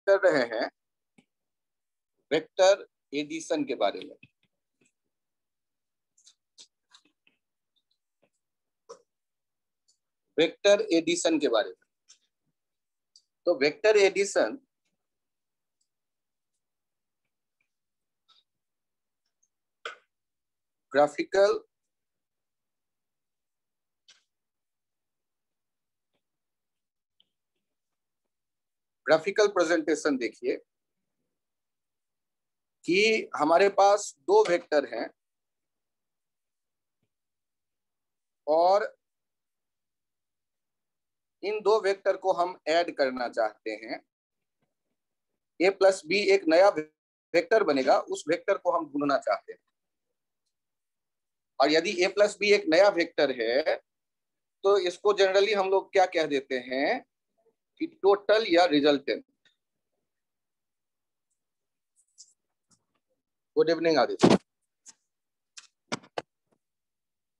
कर रहे हैं वेक्टर एडिशन के बारे में। वेक्टर एडिशन के बारे में। तो वेक्टर एडिशन ग्राफिकल प्रेजेंटेशन देखिए कि हमारे पास दो वेक्टर हैं और इन दो वेक्टर को हम ऐड करना चाहते हैं। a प्लस बी एक नया वेक्टर बनेगा, उस वेक्टर को हम ढूंढना चाहते हैं। और यदि a प्लस बी एक नया वेक्टर है तो इसको जनरली हम लोग क्या कह देते हैं कि टोटल या रिजल्टेंट। Good evening Aditya.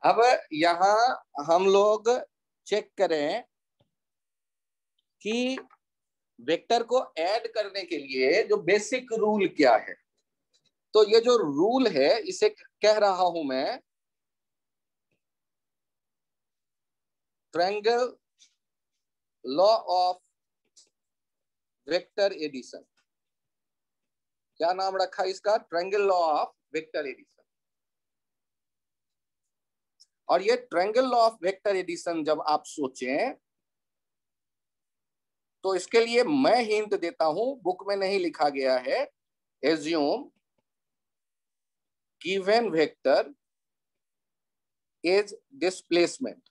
अब यहां हम लोग चेक करें कि वेक्टर को ऐड करने के लिए जो बेसिक रूल क्या है। तो ये जो रूल है इसे कह रहा हूं मैं triangle law of vector addition. क्या नाम रखा इसका? Triangle law of vector addition. और ये triangle law of vector addition जब आप सोचें तो इसके लिए मैं हिंट देता हूं, बुक में नहीं लिखा गया है। Assume given vector is displacement.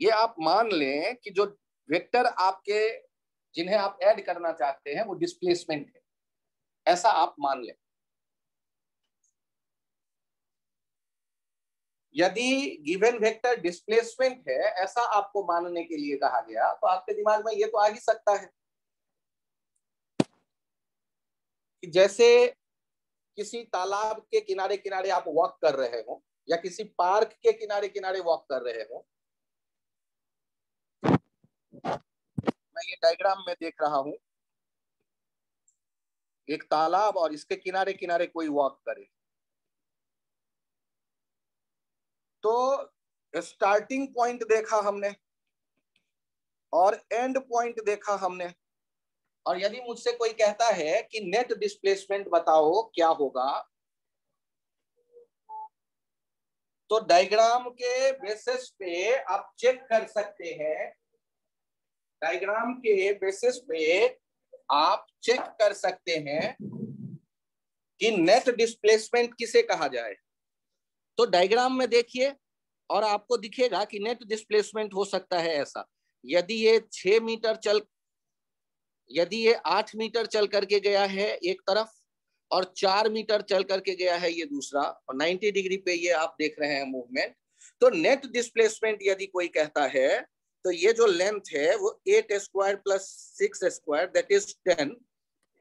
ये आप मान लें कि जो वेक्टर आपके जिन्हें आप ऐड करना चाहते हैं वो डिस्प्लेसमेंट है, ऐसा आप मान लें। यदि गिवन वेक्टर डिस्प्लेसमेंट है ऐसा आपको मानने के लिए कहा गया तो आपके दिमाग में ये तो आ ही सकता है कि जैसे किसी तालाब के किनारे किनारे आप वॉक कर रहे हो या किसी पार्क के किनारे किनारे वॉक कर रहे हो। मैं ये डायग्राम में देख रहा हूं एक तालाब और इसके किनारे किनारे कोई वॉक करे तो स्टार्टिंग पॉइंट देखा हमने और एंड पॉइंट देखा हमने। और यदि मुझसे कोई कहता है कि नेट डिस्प्लेसमेंट बताओ क्या होगा, तो डायग्राम के बेसिस पे आप चेक कर सकते हैं। डायग्राम के बेसिस पे आप चेक कर सकते हैं कि नेट डिस्प्लेसमेंट किसे कहा जाए। तो डायग्राम में देखिए और आपको दिखेगा कि नेट डिस्प्लेसमेंट हो सकता है ऐसा। यदि ये 6 मीटर यदि ये 8 मीटर चल करके गया है एक तरफ और 4 मीटर चल करके गया है ये दूसरा, और 90 डिग्री पे ये आप देख रहे हैं मूवमेंट, तो नेट डिस्प्लेसमेंट यदि कोई कहता है तो ये जो लेंथ है वो 8 square plus 6 square that is 10।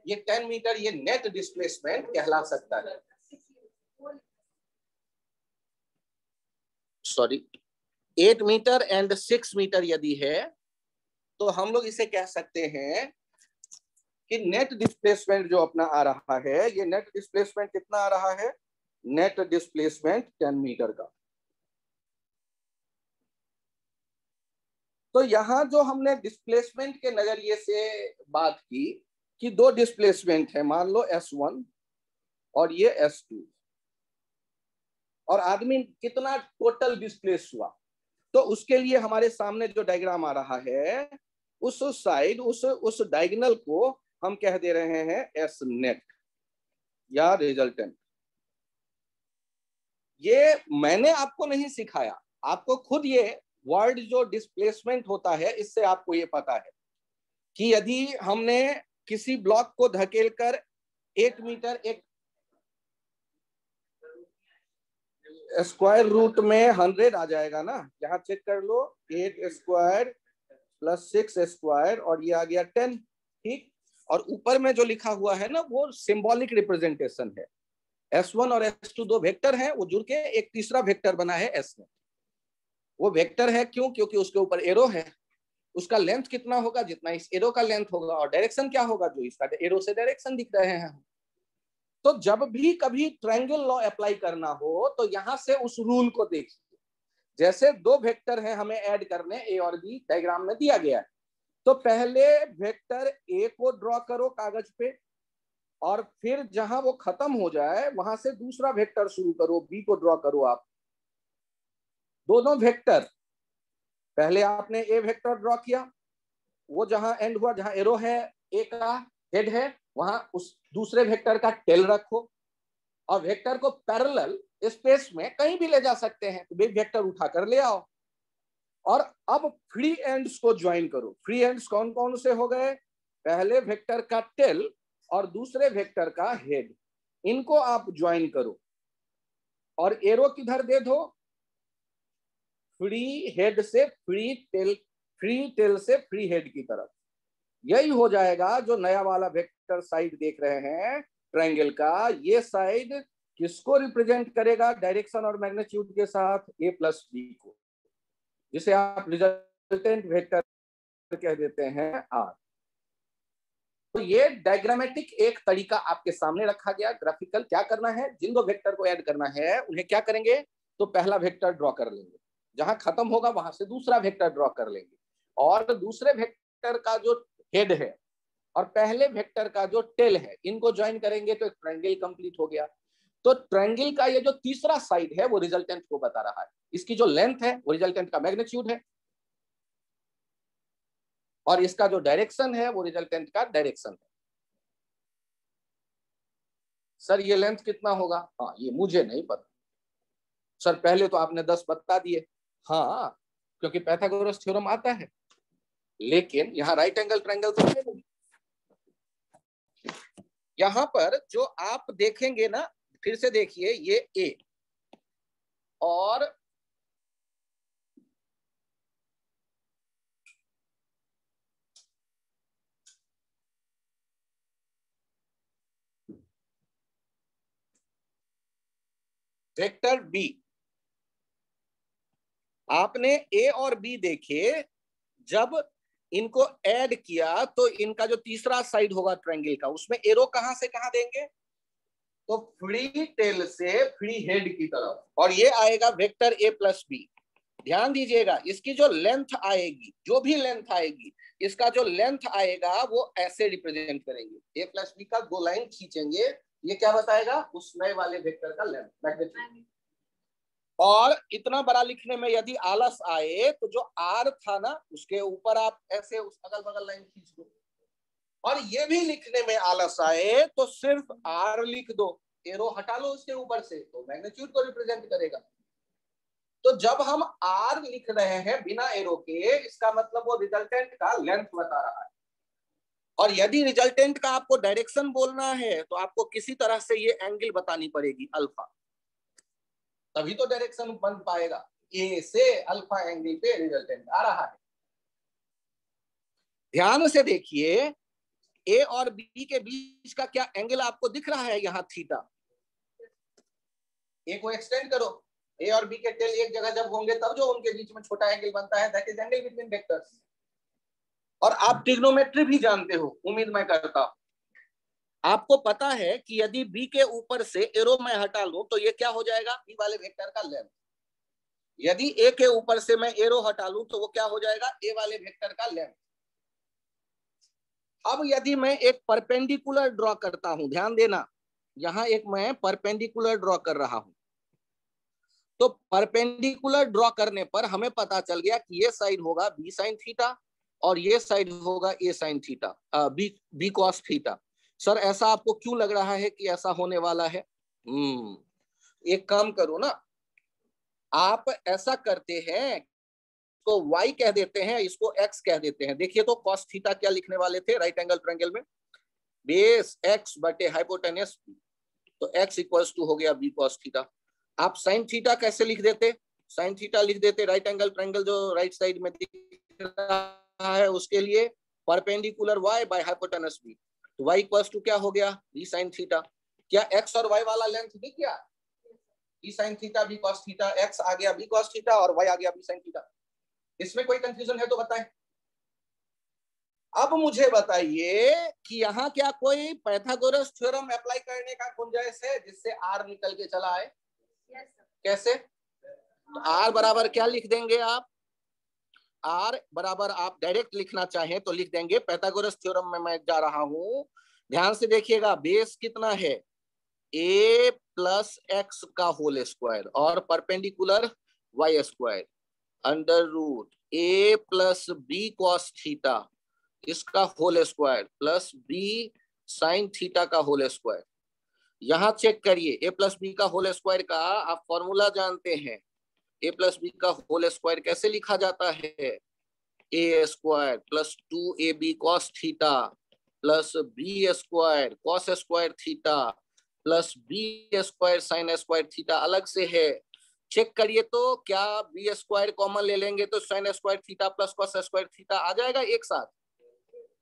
ये 10 मीटर ये नेट डिस्प्लेसमेंट कहला सकता है। सॉरी 8 मीटर एंड 6 मीटर यदि है तो हम लोग इसे कह सकते हैं कि नेट डिस्प्लेसमेंट जो अपना आ रहा है, ये नेट डिस्प्लेसमेंट कितना आ रहा है? नेट डिस्प्लेसमेंट 10 मीटर का। तो यहां जो हमने डिस्प्लेसमेंट के नजरिए से बात की कि दो डिस्प्लेसमेंट है, मान लो S1 और ये S2, और आदमी कितना टोटल डिस्प्लेस हुआ, तो उसके लिए हमारे सामने जो डायग्राम आ रहा है उस साइड उस डायगोनल को हम कह दे रहे हैं एस नेट या रिजल्टेंट। ये मैंने आपको नहीं सिखाया, आपको खुद ये वर्ड जो डिस्प्लेसमेंट होता है इससे आपको ये पता है कि यदि हमने किसी ब्लॉक को धकेलकर 8 मीटर एक स्क्वायर रूट में 100 आ जाएगा ना, यहाँ चेक कर लो 8 स्क्वायर प्लस 6 स्क्वायर और ये आ गया 10, ठीक। और ऊपर में जो लिखा हुआ है ना वो सिंबॉलिक रिप्रेजेंटेशन है। S1 और S2 दो वेक्टर हैं, वो जुड़ के एक तीसरा वेक्टर बना है S में। वो वेक्टर है क्यों? क्योंकि उसके ऊपर एरो है। उसका लेंथ कितना होगा, जितना इस एरो का लेंथ होगा, और डायरेक्शन क्या होगा, जो इसका एरो से डायरेक्शन दिख रहे हैं। तो जब भी कभी ट्रायंगल लॉ अप्लाई करना हो तो यहां से उस रूल को देखिए। जैसे दो वेक्टर हैं हमें ऐड करने, ए और बी डायग्राम में दिया गया है, तो पहले वेक्टर ए को ड्रॉ करो कागज पे, और फिर जहां वो खत्म हो जाए वहां से दूसरा वेक्टर शुरू करो, बी को ड्रॉ करो आप। दोनों वेक्टर, पहले आपने ए वेक्टर ड्रॉ किया, वो जहां एंड हुआ, जहां एरो है, ए का हेड है, वहां उस दूसरे वेक्टर का टेल रखो, और वेक्टर को पैरेलल स्पेस में कहीं भी ले जा सकते हैं, तो वेक्टर उठाकर ले आओ। और अब फ्री एंड्स को ज्वाइन करो। फ्री एंड्स कौन कौन से हो गए, पहले वेक्टर का टेल और दूसरे वेक्टर का हेड, इनको आप ज्वाइन करो, और एरो किधर दे दो, फ्री हेड से फ्री टेल, फ्री टेल से फ्री हेड की तरफ। यही हो जाएगा जो नया वाला वेक्टर साइड देख रहे हैं ट्रायंगल का, ये साइड किसको रिप्रेजेंट करेगा डायरेक्शन और मैग्नीट्यूड के साथ, a प्लस बी को, जिसे आप रिजल्टेंट वेक्टर कह देते हैं r। तो ये डायग्रामेटिक एक तरीका आपके सामने रखा गया, ग्राफिकल। क्या करना है, जिन दो वेक्टर को ऐड करना है उन्हें क्या करेंगे, तो पहला वेक्टर ड्रॉ कर लेंगे, जहां खत्म होगा वहां से दूसरा वेक्टर ड्रॉ कर लेंगे, और दूसरे वेक्टर का जो हेड है और पहले वेक्टर का जो टेल है, इनको ज्वाइन करेंगे तो एक ट्रायंगल कंप्लीट हो गया। तो ट्रायंगल का ये जो तीसरा साइड है वो रिजल्टेंट को बता रहा है, इसकी जो लेंथ है वो रिजल्टेंट का मैग्नीट्यूड है, और इसका जो डायरेक्शन है वो रिजल्टेंट का डायरेक्शन है। सर ये लेंथ कितना होगा, हाँ ये मुझे नहीं पता। सर पहले तो आपने 10 बता दिए, हाँ क्योंकि पाइथागोरस थ्योरम आता है, लेकिन यहाँ राइट एंगल ट्रायंगल तो है नहीं। यहां पर जो आप देखेंगे ना, फिर से देखिए, ये ए और वेक्टर बी, आपने ए और बी देखे, जब इनको ऐड किया तो इनका जो तीसरा साइड होगा ट्रायंगल का, उसमें एरो कहां से कहां देंगे, तो फ्री टेल से फ्री हेड की तरफ, और ये आएगा वेक्टर ए प्लस बी। ध्यान दीजिएगा, इसकी जो लेंथ आएगी, जो भी लेंथ आएगी, इसका जो लेंथ आएगा वो ऐसे रिप्रेजेंट करेंगे, ए प्लस बी का दो लाइन खींचेंगे, ये क्या बताएगा, उस नए वाले वेक्टर का लेंथ, मैग्नीट्यूड। और इतना बड़ा लिखने में यदि आलस आए तो जो आर था ना, उसके ऊपर आप ऐसे उस अगल बगल लाइन खींच दो, और ये भी लिखने में आलस आए तो सिर्फ आर लिख दो, एरो हटा लो उसके ऊपर से, तो मैग्नीट्यूड को रिप्रेजेंट करेगा। तो जब हम आर लिख रहे हैं बिना एरो के, इसका मतलब वो रिजल्टेंट का लेंथ बता रहा है। और यदि रिजल्टेंट का आपको डायरेक्शन बोलना है तो आपको किसी तरह से ये एंगल बतानी पड़ेगी अल्फा, तभी तो डायरेक्शन बन पाएगा। ए से अल्फा एंगल पे रिजल्टेंट आ रहा है। ध्यान से देखिए, ए और बी के बीच का क्या एंगल आपको दिख रहा है, यहाँ थीटा। ए को एक्सटेंड करो, ए और बी के टेल एक जगह जब होंगे तब जो उनके बीच में छोटा एंगल बनता है, that is angle between vectors. और आप ट्रिग्नोमेट्री भी जानते हो, उम्मीद मैं करता हूं। आपको पता है कि यदि बी के ऊपर से एरो मैं हटा लूं तो ये क्या हो जाएगा, बी वाले वेक्टर का लेंथ। यदि ए के ऊपर से मैं एरो हटा लूं तो वो क्या हो जाएगा, ए वाले वेक्टर का लेंथ। अब यदि मैं एक परपेंडिकुलर ड्रॉ करता हूं, ध्यान देना, यहां एक मैं परपेंडिकुलर ड्रॉ कर रहा हूं, तो परपेंडिकुलर ड्रॉ करने पर हमें पता चल गया कि ये साइड होगा बी साइन थीटा और ये साइड होगा A sine theta, B cos theta. Sir ऐसा आपको क्यों लग रहा है कि ऐसा होने वाला है? एक काम करो ना, आप ऐसा करते हैं तो y कह देते हैं, इसको x कह देते हैं। देखिए तो cos थीटा क्या लिखने वाले थे राइट एंगल ट्रायंगल में, बेस x बटे हाइपोटेनस, तो x इक्वल्स टू हो गया b cos थीटा। आप sin थीटा कैसे लिख देते, sin थीटा लिख देते राइट एंगल ट्रायंगल जो राइट साइड में दिख रहा है उसके लिए perpendicular y by hypotenuse b, तो y इक्वल्स टू क्या हो गया, b sin थीटा। क्या x और y वाला लेंथ दिख गया, b sin theta b cos theta, x आ गया b cos थीटा और y आ गया b sin थीटा। इसमें कोई कंफ्यूजन है तो बताएं। अब मुझे बताइए कि यहाँ क्या कोई पाइथागोरस थ्योरम अप्लाई करने का गुंजाइश है जिससे आर निकल के चला आए? yes, कैसे? तो आर बराबर क्या लिख देंगे आप? आर बराबर आप डायरेक्ट लिखना चाहें तो लिख देंगे, पाइथागोरस थ्योरम में मैं जा रहा हूं, ध्यान से देखिएगा, बेस कितना है? ए प्लस एक्स का होल स्क्वायर और perpendicular Y square under root A plus B cos theta इसका whole square plus B sine theta का होल स्क्वायर। यहां चेक करिए, ए प्लस बी का होल स्क्वायर का आप फॉर्मूला जानते हैं। ए प्लस बी का होल स्क्वायर कैसे लिखा जाता है? A square plus 2ab cos theta plus B square cos square theta plus B square sine square theta अलग से है। चेक करिए तो क्या बी स्क्वायर कॉमन ले लेंगे तो sine square theta plus cos square theta आ जाएगा एक साथ।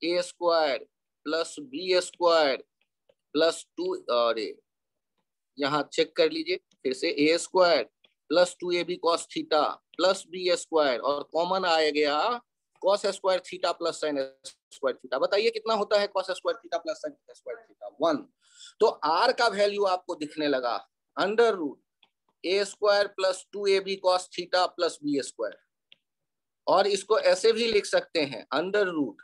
A square plus B square plus 2, और यहाँ चेक कर लीजिए फिर से, A square plus 2ab cos theta plus B square और कॉमन आ गया cos square theta plus sine square theta. बताइए कितना होता है cos square theta plus sine square theta? 1। तो आर का वैल्यू आपको दिखने लगा under root A square plus 2ab cos theta plus B square, और इसको ऐसे भी लिख सकते हैं under root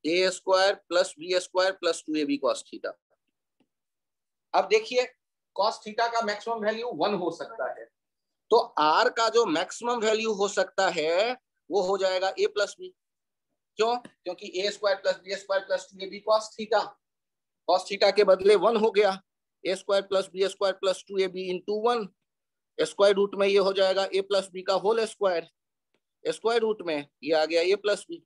A square plus B square plus 2ab cos theta. अब देखिए कॉस थीटा का मैक्सिमम वैल्यू 1 हो सकता है, तो आर का जो मैक्सिमम वैल्यू हो सकता है वो हो जाएगा ए प्लस बी। क्यों? क्योंकि A square plus B square plus 2ab cos theta, cos theta के बदले 1 हो गया, A square plus B square plus 2ab into 1, square root में ये हो जाएगा ए प्लस बी का होल स्क्वायर, स्क्वायर रूट में ये आ गया ए प्लस बी।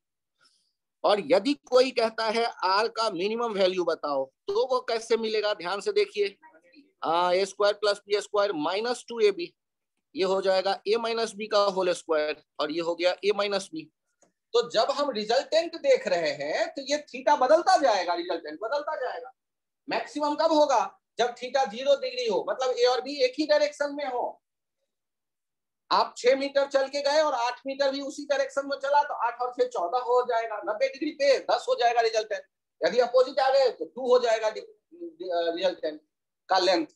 और यदि कोई कहता है आर का मिनिमम वैल्यू बताओ तो वो कैसे मिलेगा? ध्यान से देखिए, A square plus B square minus 2ab, ये हो जाएगा ए माइनस बी का होल स्क्वायर और ये हो गया ए माइनस बी। तो जब हम रिजल्टेंट देख रहे हैं तो ये थीटा बदलता जाएगा, रिजल्टेंट बदलता जाएगा। मैक्सिमम कब होगा? जब थीटा 0 डिग्री हो, मतलब ए और बी एक ही डायरेक्शन में हो। आप 6 मीटर चल के गए और 8 मीटर भी उसी डायरेक्शन में चला तो 8 और 6 14 हो जाएगा, 90 डिग्री पे 10 हो जाएगा रिजल्टेंट। यदि अपोजिट आ गए तो 2 हो जाएगा रिजल्टेंट का लेंथ।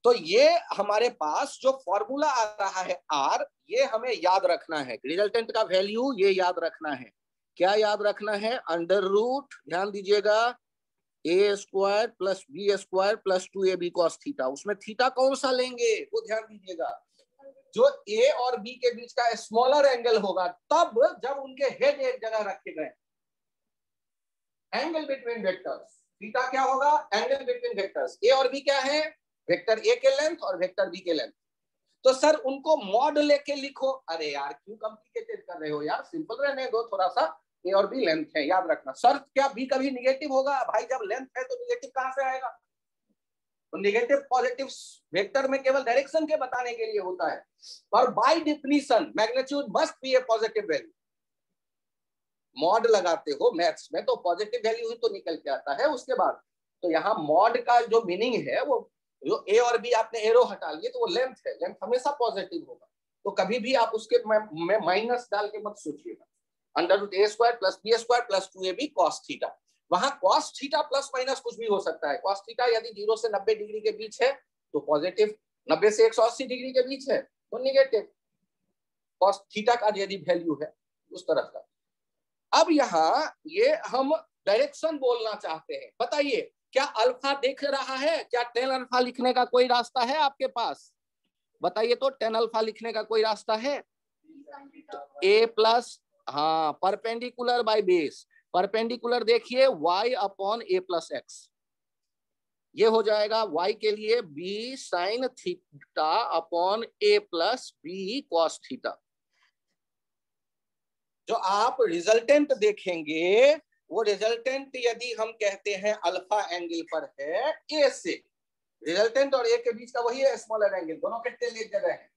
तो ये हमारे पास जो फॉर्मूला आ रहा है आर, ये हमें याद रखना है, रिजल्टेंट का वैल्यू ये याद रखना है। क्या याद रखना है? अंडर रूट, ध्यान दीजिएगा, A square plus B square plus 2ab cos theta. उसमें थीटा कौन सा लेंगे वो ध्यान दीजिएगा, जो ए और बी के बीच का स्मॉलर एंगल होगा तब जब उनके हेड एक जगह रखे गए। एंगल बिटवीन वेक्टर्स, थीटा क्या होगा? Angle between vectors. ए और बी क्या है? वेक्टर ए के लेंथ और वेक्टर बी के लेंथ। तो सर उनको मॉड लेके लिखो। अरे यार क्यों कॉम्प्लिकेटेड कर रहे हो यार, सिंपल रहने दो थोड़ा सा। ए और बी लेंथ है, याद रखना। सर क्या बी कभी निगेटिव होगा? भाई जब लेंथ है तो निगेटिव कहां से आएगा? तो निगेटिव पॉजिटिव वेक्टर में केवल डायरेक्शन के बताने के लिए होता है, और by definition magnitude must be A positive value. Mod लगाते हो मैथ्स में तो पॉजिटिव वैल्यू ही तो निकल के आता है उसके बाद। तो यहाँ मॉड का जो मीनिंग है वो, जो ए और बी आपने एरो हटा लिए तो वो लेंथ है, लेंथ हमेशा पॉजिटिव होगा। तो कभी भी आप उसके में माइनस डाल के मत सोचिएगा। Under root A square plus B square plus 2ab cos theta, वहां कॉस थीटा प्लस माइनस कुछ भी हो सकता है। कॉस थीटा यदि 0 से 90 डिग्री के बीच है तो पॉजिटिव, 90 से 180 डिग्री के बीच है तो निगेटिव। कॉस थीटा का यदि वैल्यू है उस तरफ का। अब यहाँ ये हम डायरेक्शन बोलना चाहते हैं। बताइए क्या अल्फा देख रहा है? क्या टेन अल्फा लिखने का कोई रास्ता है आपके पास? बताइए तो, टेन अल्फा लिखने का कोई रास्ता है? ए प्लस, हाँ, परपेंडिकुलर बाय बेस। परपेंडिकुलर देखिए y अपॉन ए प्लस एक्स, ये हो जाएगा y के लिए b साइन थीटा अपॉन ए प्लस बी कॉस थीटा। जो आप रिजल्टेंट देखेंगे वो रिजल्टेंट यदि हम कहते हैं अल्फा एंगल पर है ए से, रिजल्टेंट और ए के बीच का वही है स्मॉलर एंगल, दोनों के टेल एक जगह है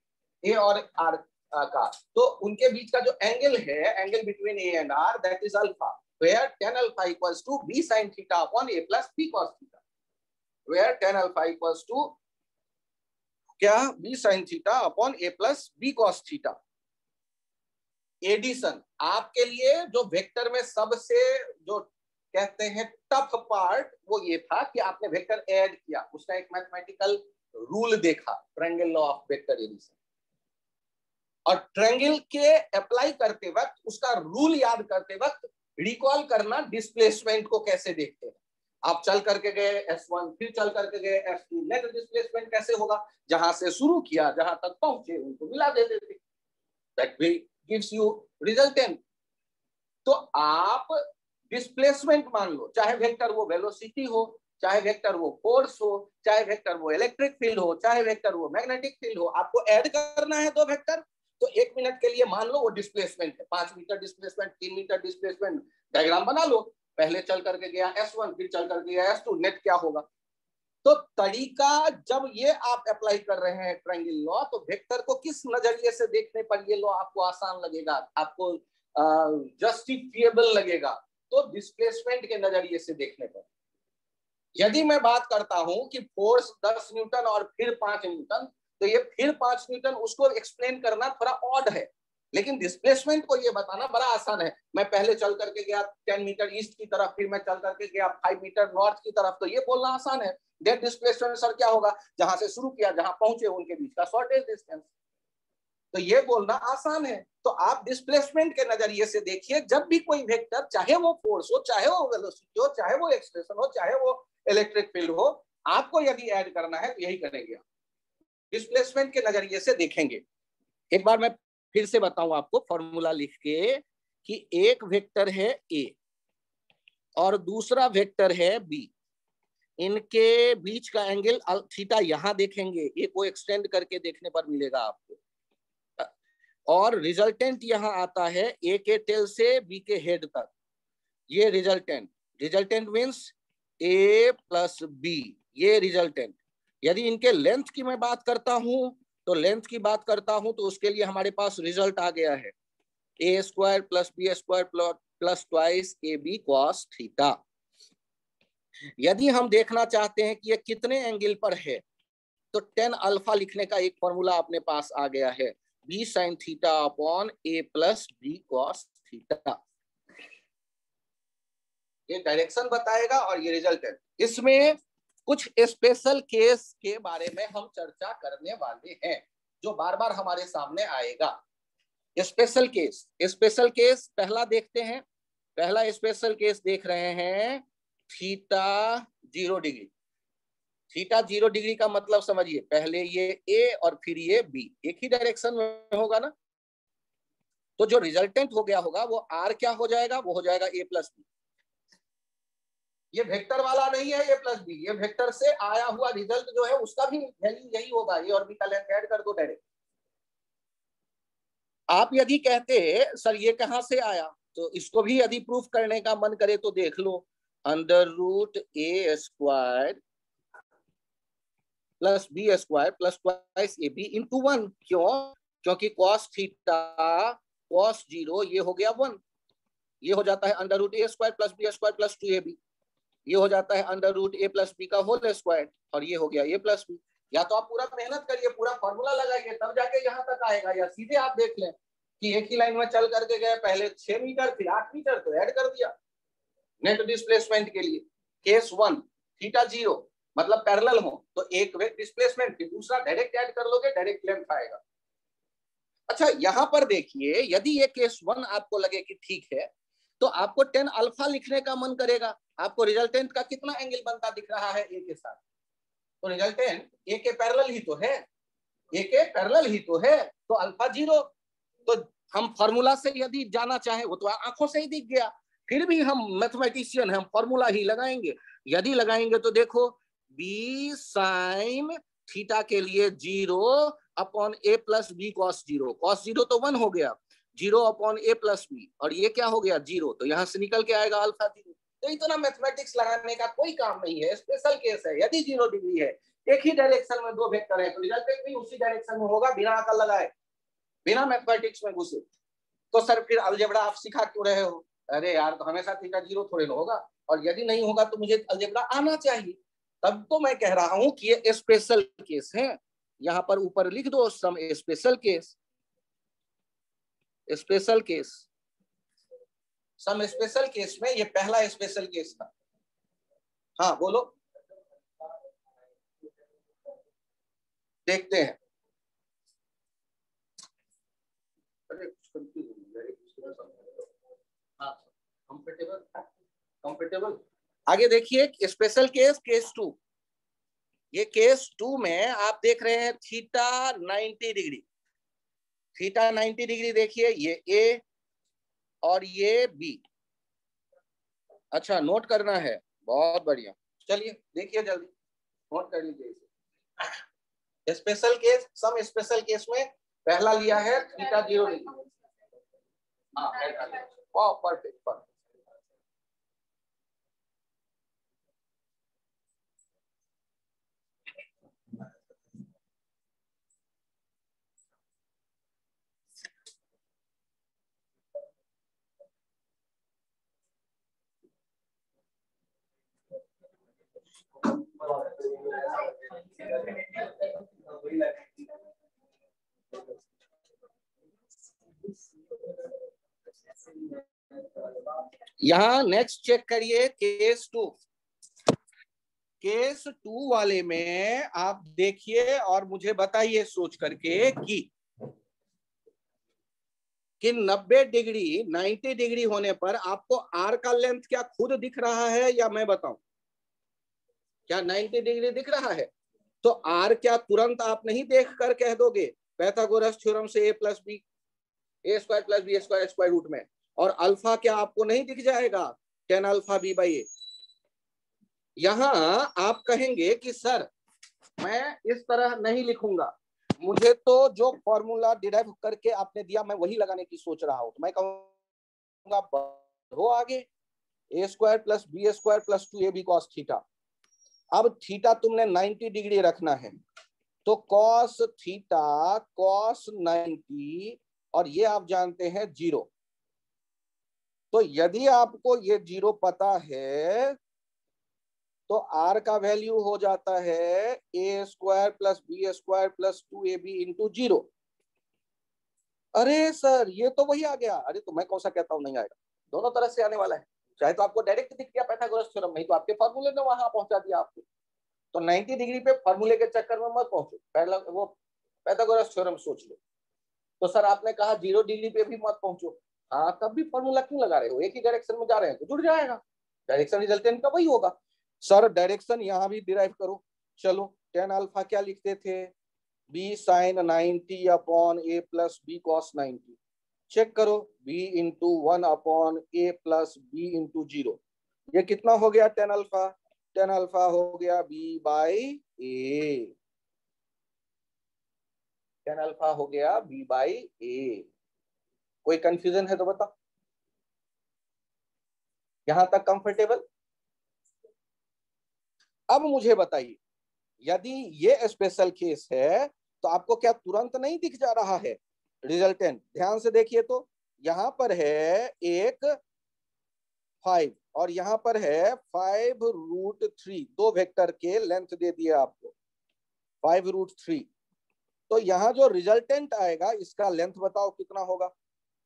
ए और आर का, तो उनके बीच का जो एंगल है, angle between A and R, that is alpha, where tan alpha equals to b sin theta upon a plus b cos theta, where tan alpha equals to क्या? b sin theta upon a plus b cos theta. Addition आपके लिए जो vector में सबसे जो कहते हैं tough part वो ये था कि आपने वेक्टर ऐड किया, उसका एक मैथमेटिकल रूल देखा, triangle law of vector addition, और ट्रायंगल के अप्लाई करते वक्त उसका रूल याद करते वक्त रिकॉल करना डिस्प्लेसमेंट को कैसे देखते हैं। आप चल करके गए S1, फिर चल करके गए S2, नेट डिस्प्लेसमेंट कैसे होगा, जहां से शुरू किया जहां तक पहुंचे उनको मिला देते थे, that will gives you resultant. तो आप डिस्प्लेसमेंट मान लो, चाहे वेक्टर वो वेलोसिटी हो, चाहे वेक्टर वो फोर्स हो, चाहे वेक्टर वो इलेक्ट्रिक फील्ड हो, चाहे वेक्टर वो मैग्नेटिक फील्ड हो, आपको ऐड करना है दो वेक्टर, तो 1 मिनट के लिए मान लो वो डिस्प्लेसमेंट है, 5 metre displacement, 3 metre displacement, diagram बना लो, पहले चल करके गया S1, फिर चल करके गया S2, नेट क्या होगा। तो तरीका जब ये आप अप्लाई कर रहे हैं ट्रायंगल लॉ, तो वेक्टर को किस नजरिए से देखने पर ये लॉ आपको आसान लगेगा, आपको जस्टिफिएबल लगेगा, तो डिस्प्लेसमेंट के नजरिए से देखने पर। यदि मैं बात करता हूं कि फोर्स 10 न्यूटन और फिर 5 न्यूटन, तो ये फिर 5 न्यूटन उसको एक्सप्लेन करना थोड़ा ऑड है, लेकिन डिस्प्लेसमेंट को ये बताना बड़ा आसान है। मैं पहले चल करके गया 10 मीटर ईस्ट की तरफ, फिर मैं चल करके गया 5 मीटर नॉर्थ की तरफ, तो ये बोलना आसान है। डेट डिस्प्लेसमेंट सर क्या होगा, जहां से शुरू किया जहां पहुंचे उनके बीच का शॉर्टेज डिस्टेंस, तो ये बोलना आसान है। तो आप डिस्प्लेसमेंट के नजरिए से देखिए, जब भी कोई वेक्टर, चाहे वो फोर्स हो, चाहे वो वेलोसिटी हो, चाहे वो एक्सप्रेशन हो, चाहे वो इलेक्ट्रिक फील्ड हो, आपको यदि ऐड करना है तो यही करेंगे, डिस्प्लेसमेंट के नजरिए से देखेंगे। एक बार मैं फिर से बताऊं आपको फॉर्मूला लिख के कि एक वेक्टर है ए और दूसरा वेक्टर है बी, इनके बीच का एंगल थीटा यहां देखेंगे, ए को एक्सटेंड करके देखने पर मिलेगा आपको, और रिजल्टेंट यहां आता है ए के टेल से बी के हेड तक, ये रिजल्टेंट, रिजल्टेंट मींस ए प्लस बी, ये रिजल्टेंट। यदि इनके लेंथ की मैं बात करता हूं, तो लेंथ की बात करता हूं तो उसके लिए हमारे पास रिजल्ट आ गया है A square plus B square plus twice A B cos theta. यदि हम देखना चाहते हैं कि ये कितने एंगल पर है, तो tan अल्फा लिखने का एक फॉर्मूला अपने पास आ गया है, b sin theta upon a plus b cos theta. ये डायरेक्शन बताएगा और ये रिजल्ट है। इसमें कुछ स्पेशल केस के बारे में हम चर्चा करने वाले हैं, जो बार बार हमारे सामने आएगा। स्पेशल केस, स्पेशल केस पहला देखते हैं। पहला स्पेशल केस देख रहे हैं थीटा 0 डिग्री। थीटा 0 डिग्री का मतलब समझिए, पहले ये ए और फिर ये बी, एक ही डायरेक्शन में होगा ना, तो जो रिजल्टेंट हो गया होगा वो आर क्या हो जाएगा, वो हो जाएगा ए प्लस बी। ये वेक्टर वाला नहीं है ए प्लस बी, ये वेक्टर से आया हुआ रिजल्ट जो है उसका भी वैल्यू यही होगा, ए और बी का लेंथ ऐड कर दो डायरेक्ट। आप यदि कहते सर ये कहां से आया, तो इसको भी यदि प्रूफ करने का मन करे तो देख लो, under root A square plus B square plus twice A B into 1। क्यों? क्योंकि कॉस थीटा कॉस 0 ये हो गया 1, ये हो जाता है under root A square plus B square plus 2ab, ये हो जाता है under root A plus B का होल स्क्वायर, और ये हो गया ए प्लस बी। या तो आप पूरा मेहनत करिए, पूरा फॉर्मूला लगाइए, तब जाके यहाँ तक आएगा, या सीधे आप देख लें कि एक ही लाइन में चल करके गए, पहले 6 मीटर फिर 8 मीटर, तो ऐड कर दिया नेट डिस्प्लेसमेंट के लिए। केस 1 थीटा 0 मतलब पैरेलल हो तो एक डिस्प्लेसमेंट, फिर दूसरा डायरेक्ट ऐड कर लोगे, डायरेक्ट लेंथ आएगा। अच्छा यहां पर देखिए, यदि ये केस 1 आपको लगे कि ठीक है, तो आपको tan अल्फा लिखने का मन करेगा, आपको रिजल्टेंट का कितना एंगल बनता दिख रहा है ए के साथ, तो रिजल्टेंट ए के पैरेलल ही तो है, ए के पैरेलल ही तो है, तो अल्फा 0। तो हम फॉर्मूला से यदि जाना चाहे, वो तो आंखों से ही दिख गया, फिर भी हम मैथमेटिशियन हैं, हम फॉर्मूला ही लगाएंगे। यदि लगाएंगे तो देखो बी साइन थीटा के लिए 0 अपॉन ए प्लस बी कॉस 0, कॉस 0 तो 1 हो गया, 0 अपॉन ए प्लस बी, और ये क्या हो गया 0, तो यहां से निकल के आएगा अल्फा 0। तो इतना मैथमेटिक्स लगाने का कोई काम नहीं है, स्पेशल केस है। यदि 0 डिग्री है, एक ही डायरेक्शन में दो वेक्टर है, तो रिजल्टेंट भी उसी डायरेक्शन में होगा, बिना अकल लगाए, बिना मैथमेटिक्स में घुसे। तो सर फिर अलजेब्रा आप सिखा क्यों रहे हो? अरे यार, तो हमेशा थीटा 0 थोड़े ना होगा, और यदि नहीं होगा तो मुझे अलजेब्रा आना चाहिए। तब तो मैं कह रहा हूं कि ये स्पेशल केस है, यहां पर ऊपर लिख दो some special case. Special case, some special case में ये पहला स्पेशल केस था। हाँ बोलो, देखते हैं। हाँ कंफर्टेबल, कंफर्टेबल। आगे देखिए स्पेशल केस, केस 2। ये केस 2 में आप देख रहे हैं थीटा 90 डिग्री, थीटा 90 डिग्री देखिए, ये ए और ये बी। अच्छा नोट करना है, बहुत बढ़िया। चलिए देखिए जल्दी नोट कर लीजिए इसे। Special case, some special case में पहला लिया है थीटा 0 डिग्री। हाँ परफेक्ट परफेक्ट। यहां नेक्स्ट चेक करिए केस 2। केस 2 वाले में आप देखिए और मुझे बताइए सोच करके कि 90 डिग्री 90 डिग्री होने पर आपको आर का लेंथ क्या खुद दिख रहा है या मैं बताऊं? क्या 90 डिग्री दिख रहा है? तो आर क्या तुरंत आप नहीं देख कर कह दोगे पाइथागोरस थ्योरम से A plus B, A square plus B square square root में, और अल्फा क्या आपको नहीं दिख जाएगा 10 अल्फा बी बाई ए? यहां आप कहेंगे कि सर मैं इस तरह नहीं लिखूंगा, मुझे तो जो फॉर्मूला डिराइव करके आपने दिया मैं वही लगाने की सोच रहा हूं। तो मैं कहूंगा बढ़ो आगे, A square plus B square plus 2 ab cos theta. अब थीटा तुमने 90 डिग्री रखना है, तो कॉस थीटा कॉस 90, और ये आप जानते हैं 0। तो यदि आपको ये 0 पता है तो आर का वैल्यू हो जाता है A square plus B square plus 2ab into 0। अरे सर ये तो वही आ गया। अरे तो मैं कौन सा कहता हूं नहीं आएगा, दोनों तरह से आने वाला है। चाहे तो आपको डायरेक्ट दिख गया पाइथागोरस थ्योरम, नहीं तो आपके फॉर्मूले ने वहां पहुंचा दिया आपको। तो 90 डिग्री पे फॉर्मूले के चक्कर में मत पहुंचो, पहला वो पाइथागोरस थ्योरम सोच लो। तो सर आपने कहा 0 डिग्री पे भी मत पहुंचो। हाँ तब भी फॉर्मूला क्यों लगा रहे हो, एक ही डायरेक्शन में जा रहे हैं तो जुड़ जाएगा, डायरेक्शन रिजल्टेंट का वही होगा। सर डायरेक्शन यहां भी डिराइव करो। चलो 10 अल्फा क्या लिखते थे, बी साइन 90 अपॉन ए प्लस बी कॉस 90। चेक करो बी इंटू 1 अपॉन ए प्लस बी इंटू 0। ये कितना हो गया 10 अल्फा, 10 अल्फा हो गया बी बाई ए, 10 अल्फा हो गया बी बाई ए। कोई कंफ्यूजन है तो बताओ, यहां तक कंफर्टेबल? अब मुझे बताइए यदि ये स्पेशल केस है तो आपको क्या तुरंत नहीं दिख जा रहा है रिजल्टेंट? ध्यान से देखिए तो यहां पर है एक 5 और यहां पर है 5√3, दो वेक्टर के लेंथ दे दिए आपको 5√3। तो यहाँ जो रिजल्टेंट आएगा इसका लेंथ बताओ कितना होगा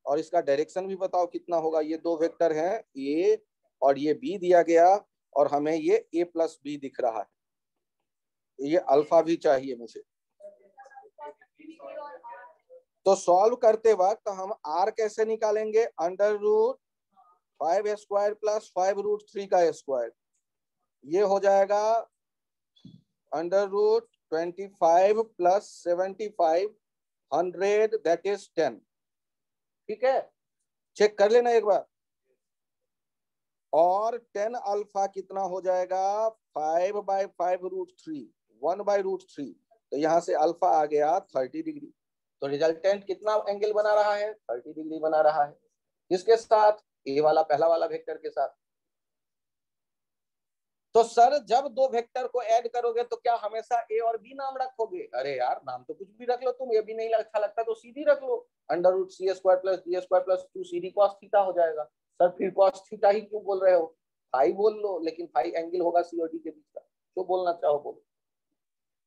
और इसका डायरेक्शन भी बताओ कितना होगा। ये दो वेक्टर हैं ए और ये बी दिया गया, और हमें ये ए प्लस बी दिख रहा है, ये अल्फा भी चाहिए मुझे। तो सॉल्व करते वक्त हम आर कैसे निकालेंगे, √5 स्क्वायर प्लस 5√3 का स्क्वायर, ये हो जाएगा √25 प्लस 75 100 दैट इज 10। ठीक है, चेक कर लेना एक बार। और 10 अल्फा कितना हो जाएगा 5/5√3, 1/√3। तो यहां से अल्फा आ गया 30 डिग्री। तो रिजल्टेंट कितना एंगल बना रहा है, 30 डिग्री बना रहा है। किसके साथ, ए वाला पहला वाला वेक्टर के साथ। तो सर जब दो वेक्टर को ऐड करोगे तो क्या हमेशा ए और बी नाम रखोगे? अरे यार नाम तो कुछ भी रख लो तुम, ए बी नहीं अच्छा लगता तो सी डी रख लो, √c² plus d square plus 2 CD cos theta हो जाएगा। सर फिर cos थीटा ही क्यों बोल रहे हो, फाई बोल लो, लेकिन फाई एंगल होगा सी और डी के बीच का, जो बोलना चाहो बोलो।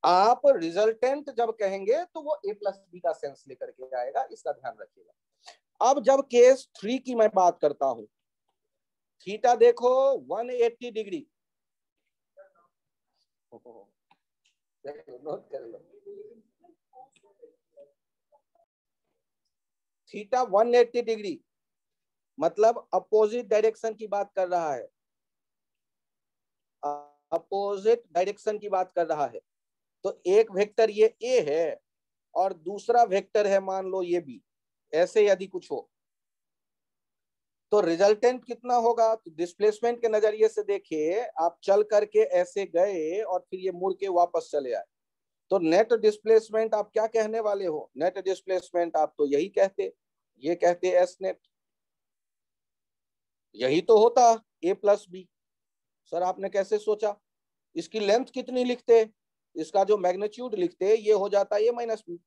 आप रिजल्टेंट जब कहेंगे तो वो ए प्लस बी का सेंस लेकर के आएगा, इसका ध्यान रखिएगा। अब जब केस 3 की मैं बात करता हूं, थीटा देखो 180 डिग्री, नोट कर लो, थीटा 180 डिग्री मतलब अपोजिट डायरेक्शन की बात कर रहा है, अपोजिट डायरेक्शन की बात कर रहा है। तो एक वेक्टर ये ए है और दूसरा वेक्टर है मान लो ये बी, ऐसे यदि कुछ हो तो रिजल्टेंट कितना होगा? तो डिस्प्लेसमेंट के नजरिए से देखिए, आप चल करके ऐसे गए और फिर ये मुड़ के वापस चले आए, तो नेट डिस्प्लेसमेंट आप क्या कहने वाले हो? नेट डिस्प्लेसमेंट आप तो यही कहते, ये कहते एस नेट, यही तो होता ए प्लस बी। सर आपने कैसे सोचा? इसकी लेंथ कितनी लिखते, इसका जो मैग्नीट्यूड लिखते, ये हो जाता ए माइनस बी।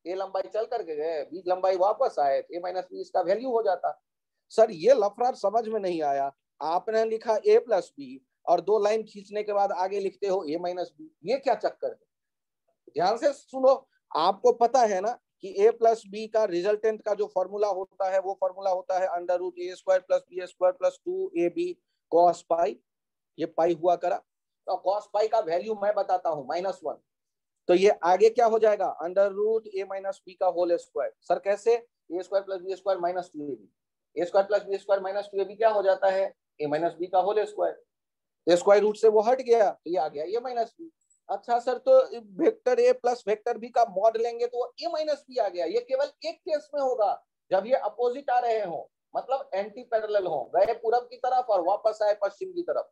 ए लंबाई चल करके गए, बी लंबाई वापस आए, ए माइनस बी इसका वैल्यू हो जाता। सर ये लफड़ा समझ में नहीं आया, आपने लिखा ए प्लस बी और 2 लाइन खींचने के बाद आगे लिखते हो ए माइनस बी, ये क्या चक्कर है? ध्यान से सुनो, आपको पता है ना कि ए प्लस बी का रिजल्टेंट का जो फॉर्मूला होता है वो फॉर्मूला होता है under root A square plus B square plus 2ab cos pi, ये पाई हुआ करा। तो कॉस पाई का वैल्यू मैं बताता हूं -1, तो ये आगे क्या हो जाएगा? Under root A minus B का होल स्क्वायर। सर कैसे? A square plus B square minus 2ab, A square plus B square minus 2ab क्या हो जाता है? ए माइनस बी का होल स्क्वायर। स्क्वायर रूट से वो हट गया तो ये आ गया ए माइनस बी। अच्छा सर, तो vector A plus vector B का मॉड लेंगे तो ए माइनस बी आ गया। ये केवल एक केस में होगा, जब ये अपोजिट आ रहे हो, मतलब एंटी पैरेलल हो, गए पूरब की तरफ और वापस आए पश्चिम की तरफ।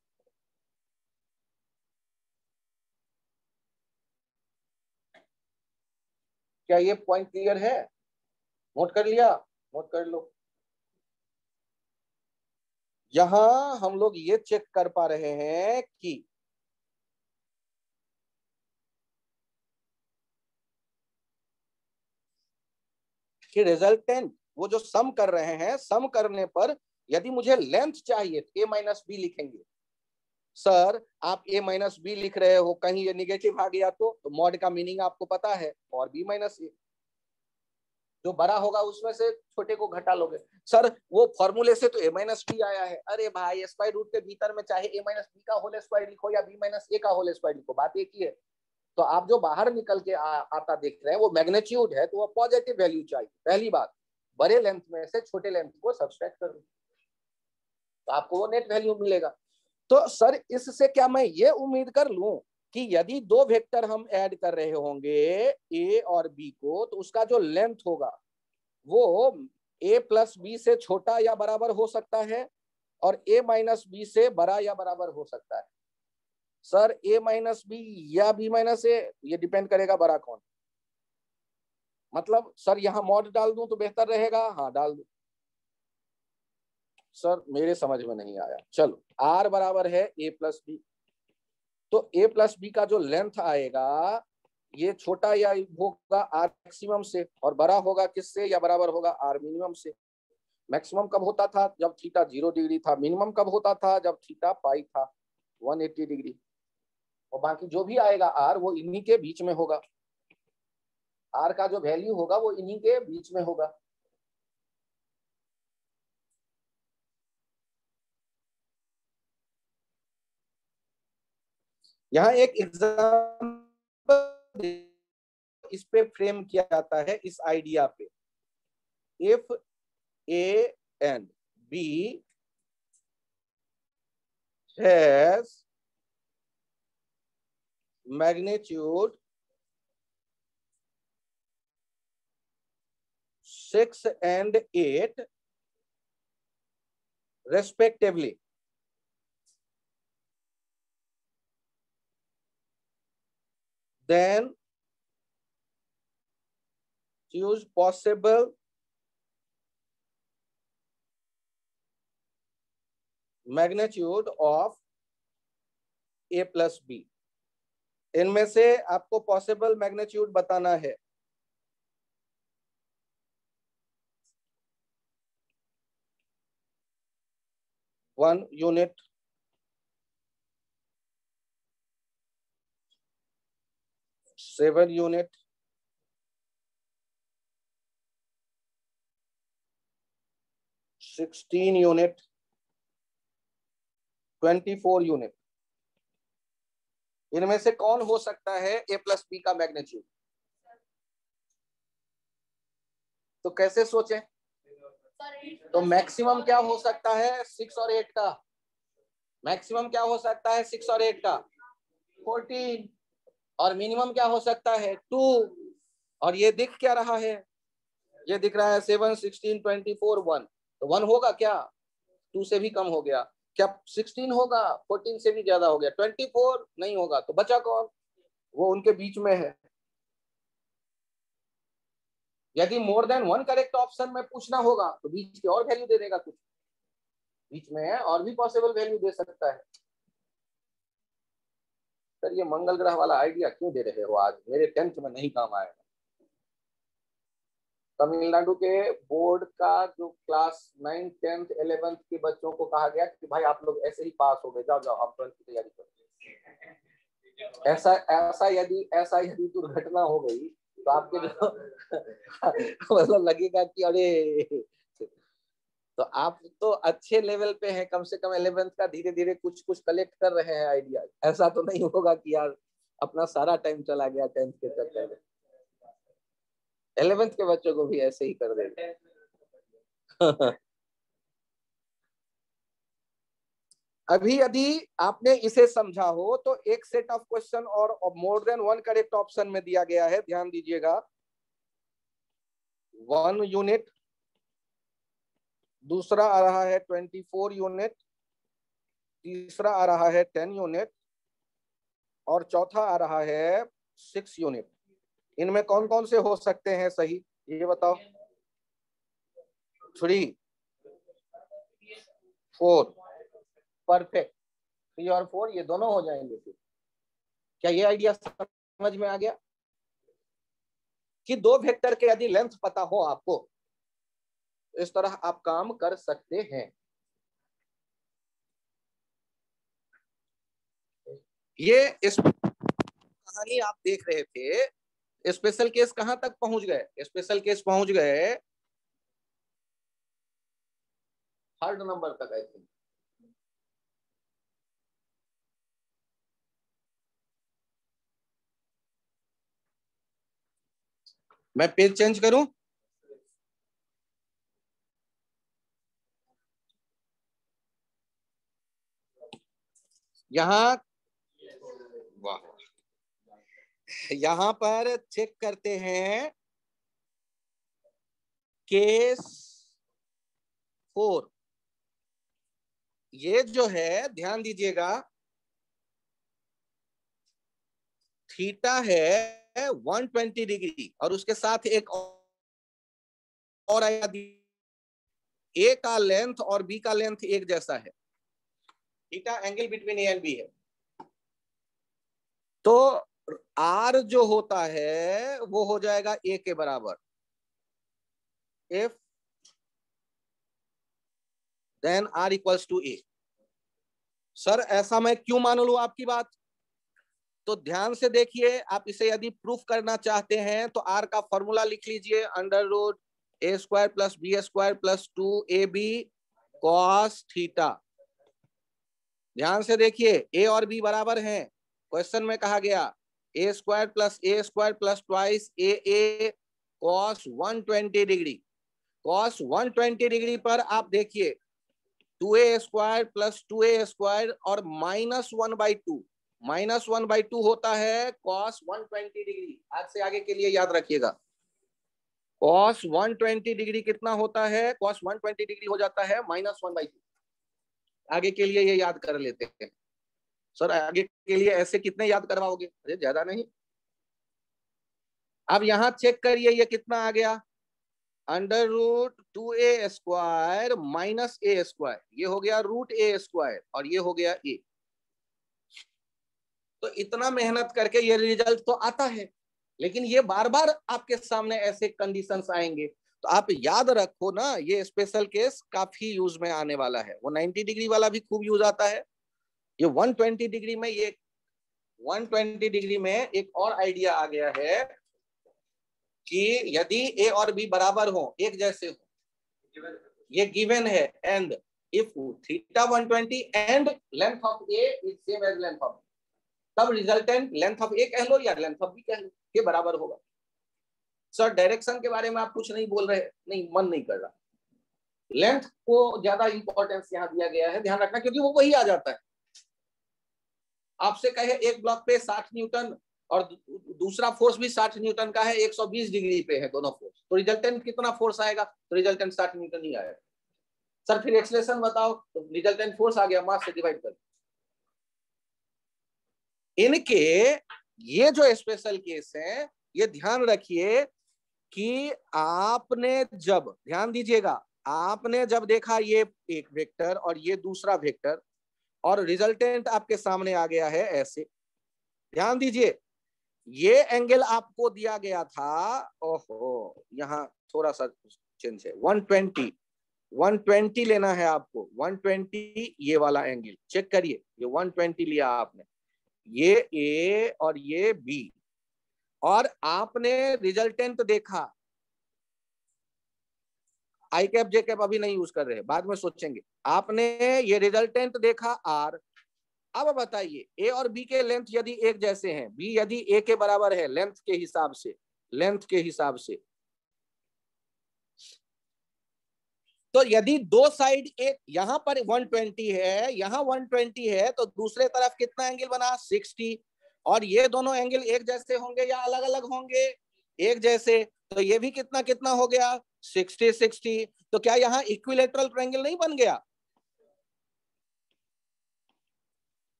क्या ये पॉइंट क्लियर है? नोट कर लिया? नोट कर लो। यहां हम लोग ये चेक कर पा रहे हैं कि रिजल्टेंट वो जो सम कर रहे हैं, सम करने पर यदि मुझे लेंथ चाहिए तो ए माइनस बी लिखेंगे। सर आप ए माइनस बी लिख रहे हो, कहीं ये निगेटिव आ गया तो मॉड का मीनिंग आपको पता है, और बी माइनस ए, जो बड़ा होगा उसमें से छोटे को घटा लोगे। सर वो फॉर्मूले से तो ए माइनस बी आया है। अरे भाई, स्क्वायर रूट के भीतर में चाहे ए माइनस बी का होल स्क्वायर लिखो या बी माइनस ए का होल स्क्वायर लिखो, बात एक ही है। तो आप जो बाहर निकल के आता देख रहे हैं वो मैग्नीट्यूड है, तो वो पॉजिटिव वैल्यू चाहिए। पहली बात, बड़े लेंथ में से छोटे लेंथ को सब्सट्रैक्ट कर दो तो आपको वो नेट वैल्यू मिलेगा। तो सर इससे क्या मैं ये उम्मीद कर लूं कि यदि 2 वेक्टर हम ऐड कर रहे होंगे ए और बी को, तो उसका जो लेंथ होगा वो ए प्लस बी से छोटा या बराबर हो सकता है और ए माइनस बी से बड़ा या बराबर हो सकता है। सर ए माइनस बी या बी माइनस ए, ये डिपेंड करेगा बड़ा कौन। मतलब सर यहाँ मॉड डाल दूं तो बेहतर रहेगा? हाँ डाल दूं। सर मेरे समझ में नहीं आया। चलो, आर बराबर है ए प्लस बी, तो ए प्लस बी का जो लेंथ आएगा ये छोटा या होगा आर मैक्सिमम से और बड़ा होगा किससे, या बराबर होगा आर मिनिमम से। मैक्सिमम कब होता था? जब थीटा 0 डिग्री था। मिनिमम कब होता था? जब थीटा पाई था 180 डिग्री। और बाकी जो भी आएगा आर वो इन्हीं के बीच में होगा, आर का जो वैल्यू होगा वो इन्हीं के बीच में होगा। यहाँ एक एग्जाम्पल इस पे फ्रेम किया जाता है, इस आइडिया पे। If A and B has magnitude 6 and 8 respectively, then choose possible magnitude of a plus b। इनमें से आपको पॉसिबल मैग्नीट्यूड बताना है। 1 यूनिट, 7 यूनिट, 16 यूनिट, 24 यूनिट, इनमें से कौन हो सकता है ए प्लस बी का मैग्नीट्यूड? तो कैसे सोचें? तो मैक्सिमम क्या हो सकता है 6 और 8 का? मैक्सिमम क्या हो सकता है 6 और 8 का? 14। और मिनिमम क्या हो सकता है 2। और ये दिख क्या रहा है? ये दिख रहा है 7, 16, 24, 1। तो 1 होगा क्या? 2 से भी कम हो गया क्या? 16 होगा? 14 से भी ज्यादा हो गया। 24 नहीं होगा। तो बचा कौन? वो उनके बीच में है। यदि मोर देन 1 करेक्ट ऑप्शन में पूछना होगा तो बीच की और वैल्यू दे देगा। कुछ बीच में है और भी पॉसिबल वैल्यू दे सकता है। सर ये मंगल ग्रह वाला आइडिया क्यों दे रहे हो? आज मेरे 10th में नहीं काम आएगा। तमिलनाडु के बोर्ड का जो क्लास 9, 10th, 11th के बच्चों को कहा गया कि भाई आप लोग ऐसे ही पास हो गए, जाओ जाओ आप 12th की तैयारी करो। ऐसा यदि दुर्घटना हो गई तो आपके जो मतलब लगेगा कि अरे, तो आप तो अच्छे लेवल पे हैं, कम से कम 11th का धीरे धीरे कुछ कुछ कलेक्ट कर रहे हैं आइडिया। ऐसा तो नहीं होगा कि यार अपना सारा टाइम चला गया 10th के चक्कर में। 11th के बच्चों को भी ऐसे ही कर देते। अभी यदि आपने इसे समझा हो तो एक सेट ऑफ क्वेश्चन और मोर देन 1 करेक्ट ऑप्शन में दिया गया है, ध्यान दीजिएगा। 1 यूनिट, दूसरा आ रहा है 24 यूनिट, तीसरा आ रहा है 10 यूनिट और चौथा आ रहा है 6 यूनिट। इनमें कौन कौन से हो सकते हैं सही, ये बताओ। 3, 4, परफेक्ट। 3 और 4 ये दोनों हो जाएंगे। फिर क्या ये आइडिया समझ में आ गया कि दो वेक्टर के यदि लेंथ पता हो आपको, इस तरह आप काम कर सकते हैं। ये इस कहानी आप देख रहे थे। स्पेशल केस कहां तक पहुंच गए? स्पेशल केस पहुंच गए 3rd नंबर तक आई थिंक। मैं पेज चेंज करूं? यहाँ वाह, यहां पर चेक करते हैं केस 4। ये जो है ध्यान दीजिएगा, थीटा है 120 डिग्री और उसके साथ एक और आया, ए का लेंथ और बी का लेंथ एक जैसा है। Theta angle between A and B है। तो आर जो होता है वो हो जाएगा ए के बराबर। If then R equals to A. Sir ऐसा मैं क्यों मान लूं आपकी बात? तो ध्यान से देखिए, आप इसे यदि प्रूफ करना चाहते हैं तो आर का फॉर्मूला लिख लीजिए, under root A square plus B square plus 2ab cos theta. ध्यान से देखिए, ए और बी बराबर हैं। क्वेश्चन में कहा गया A square plus twice A cos 120 degree. Cos 120 degree पर आप देखिए 2a square plus 2a square और -1/2। -1/2 होता है कॉस 120 डिग्री। आज से आगे के लिए याद रखिएगा, कॉस 120 डिग्री कितना होता है? कॉस 120 डिग्री हो जाता है -1/2। आगे के लिए ये याद कर लेते हैं। सर आगे के लिए ऐसे कितने याद करवाओगे? अरे ज्यादा नहीं। अब यहां चेक करिए ये कितना आ गया, under root 2a square minus A square. ये हो गया रूट ए स्क्वायर और ये हो गया ए। तो इतना मेहनत करके ये रिजल्ट तो आता है, लेकिन ये बार बार आपके सामने ऐसे कंडीशंस आएंगे। तो आप याद रखो ना, ये स्पेशल केस काफी यूज में आने वाला है। वो 90 डिग्री वाला भी खूब यूज आता है। ये 120 डिग्री में, ये 120 डिग्री में एक और आइडिया आ गया है कि यदि ए और बी बराबर हो, एक जैसे हो, ये गिवन है, and if theta 120 and length of A is same as length of, तब रिजल्टेंट लेंथ ऑफ ए कह लो या लेंथ ऑफ बी कह लो, के बराबर होगा। सर डायरेक्शन के बारे में आप कुछ नहीं बोल रहे, नहीं मन नहीं कर रहा, लेंथ को ज्यादा इंपॉर्टेंस यहां दिया गया है, ध्यान रखना, क्योंकि वो वही आ जाता है। आपसे कहे एक ब्लॉक पे 60 न्यूटन और दूसरा फोर्स भी 60 न्यूटन का है, 120 डिग्री पे है दोनों फोर्स, तो रिजल्टेंट कितना फोर्स आएगा? तो रिजल्टेंट 60 न्यूटन ही आएगा। सर फिर एक्सेलरेशन बताओ, तो रिजल्टेंट फोर्स आ गया, मास से डिवाइड कर। इनके ये जो स्पेशल केस है, ये ध्यान रखिए कि आपने जब, ध्यान दीजिएगा, आपने जब देखा ये एक वेक्टर और ये दूसरा वेक्टर और रिजल्टेंट आपके सामने आ गया है ऐसे, ध्यान दीजिए, ये एंगल आपको दिया गया था, ओहो यहां थोड़ा सा चेंज है, 120 लेना है आपको, 120 ये वाला एंगल चेक करिए, ये 120 लिया आपने, ये ए और ये बी, और आपने रिजल्टेंट देखा, आई कैप जे कैप अभी नहीं यूज कर रहे, बाद में सोचेंगे, आपने ये रिजल्टेंट देखा आर। अब बताइए ए और बी के लेंथ यदि एक जैसे हैं, बी यदि ए के बराबर है लेंथ के हिसाब से, लेंथ के हिसाब से, तो यदि दो साइड एक यहां पर 120 है, यहां 120 है, तो दूसरे तरफ कितना एंगल बना? 60, और ये दोनों एंगल एक जैसे होंगे या अलग अलग होंगे? एक जैसे, तो ये भी कितना कितना हो गया? 60। तो क्या यहाँ इक्विलेटरल ट्रायंगल नहीं बन गया?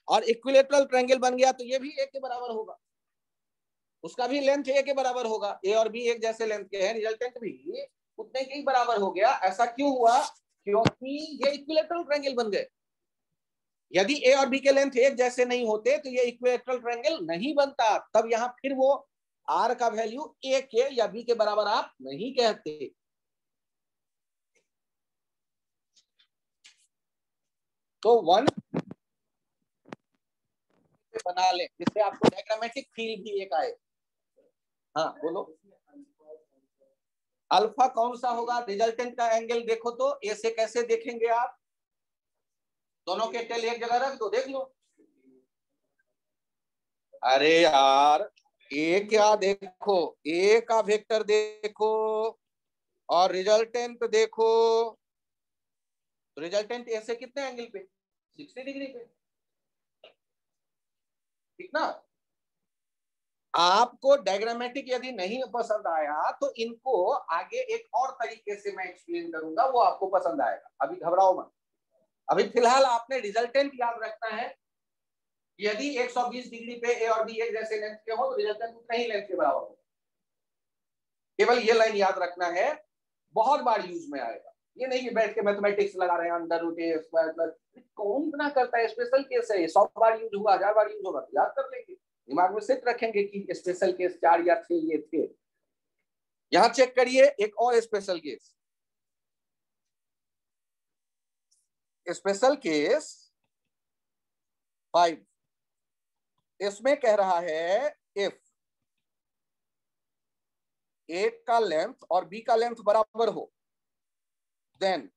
और इक्विलेटरल ट्रायंगल बन गया तो ये भी ए के बराबर होगा, उसका भी लेंथ ए के बराबर होगा, ए और बी एक जैसे लेंथ के हैं, रिजल्टेंट भी उतने के ही बराबर हो गया। ऐसा क्यों हुआ? क्योंकि ये इक्विलेटरल ट्रायंगल बन गए। यदि ए और बी के लेंथ एक जैसे नहीं होते तो ये इक्विलेटरल ट्रायंगल नहीं बनता, तब यहां फिर वो आर का वैल्यू ए के या बी के बराबर आप नहीं कहते। तो 1 बना ले, जिससे आपको डायग्रामेटिक फील भी एक आए। हाँ बोलो, अल्फा कौन सा होगा? रिजल्टेंट का एंगल देखो तो ए से कैसे देखेंगे आप? दोनों के टेल एक जगह रख दो, देख लो। अरे यार, ए क्या देखो, ए का वेक्टर देखो और रिजल्टेंट देखो, रिजल्टेंट ए से कितने एंगल पे? 60 डिग्री पे, ठीक ना? आपको डायग्रामेटिक यदि नहीं पसंद आया तो इनको आगे एक और तरीके से मैं एक्सप्लेन करूंगा, वो आपको पसंद आएगा, अभी घबराओ मत। अभी फिलहाल आपने रिजल्टेंट याद रखना है, यदि 120 डिग्री पे ए और बी एक जैसे लेंथ के हो तो रिजल्टेंट उतना ही लेंथ के बराबर होगा। केवल ये लाइन याद रखना है, बहुत बार यूज में आएगा। ये नहीं कि बैठ के मैथमेटिक्स लगा रहे हैं, under root A square plus, कौन इतना करता है? स्पेशल केस है, 100 बार यूज हुआ, 1000 बार यूज होगा, याद कर लेंगे, दिमाग में सेट रखेंगे कि स्पेशल केस 4 या 6 ये थे। यहां चेक करिए एक और स्पेशल केस, स्पेशल केस 5, इसमें कह रहा है इफ ए का लेंथ और बी का लेंथ बराबर हो, then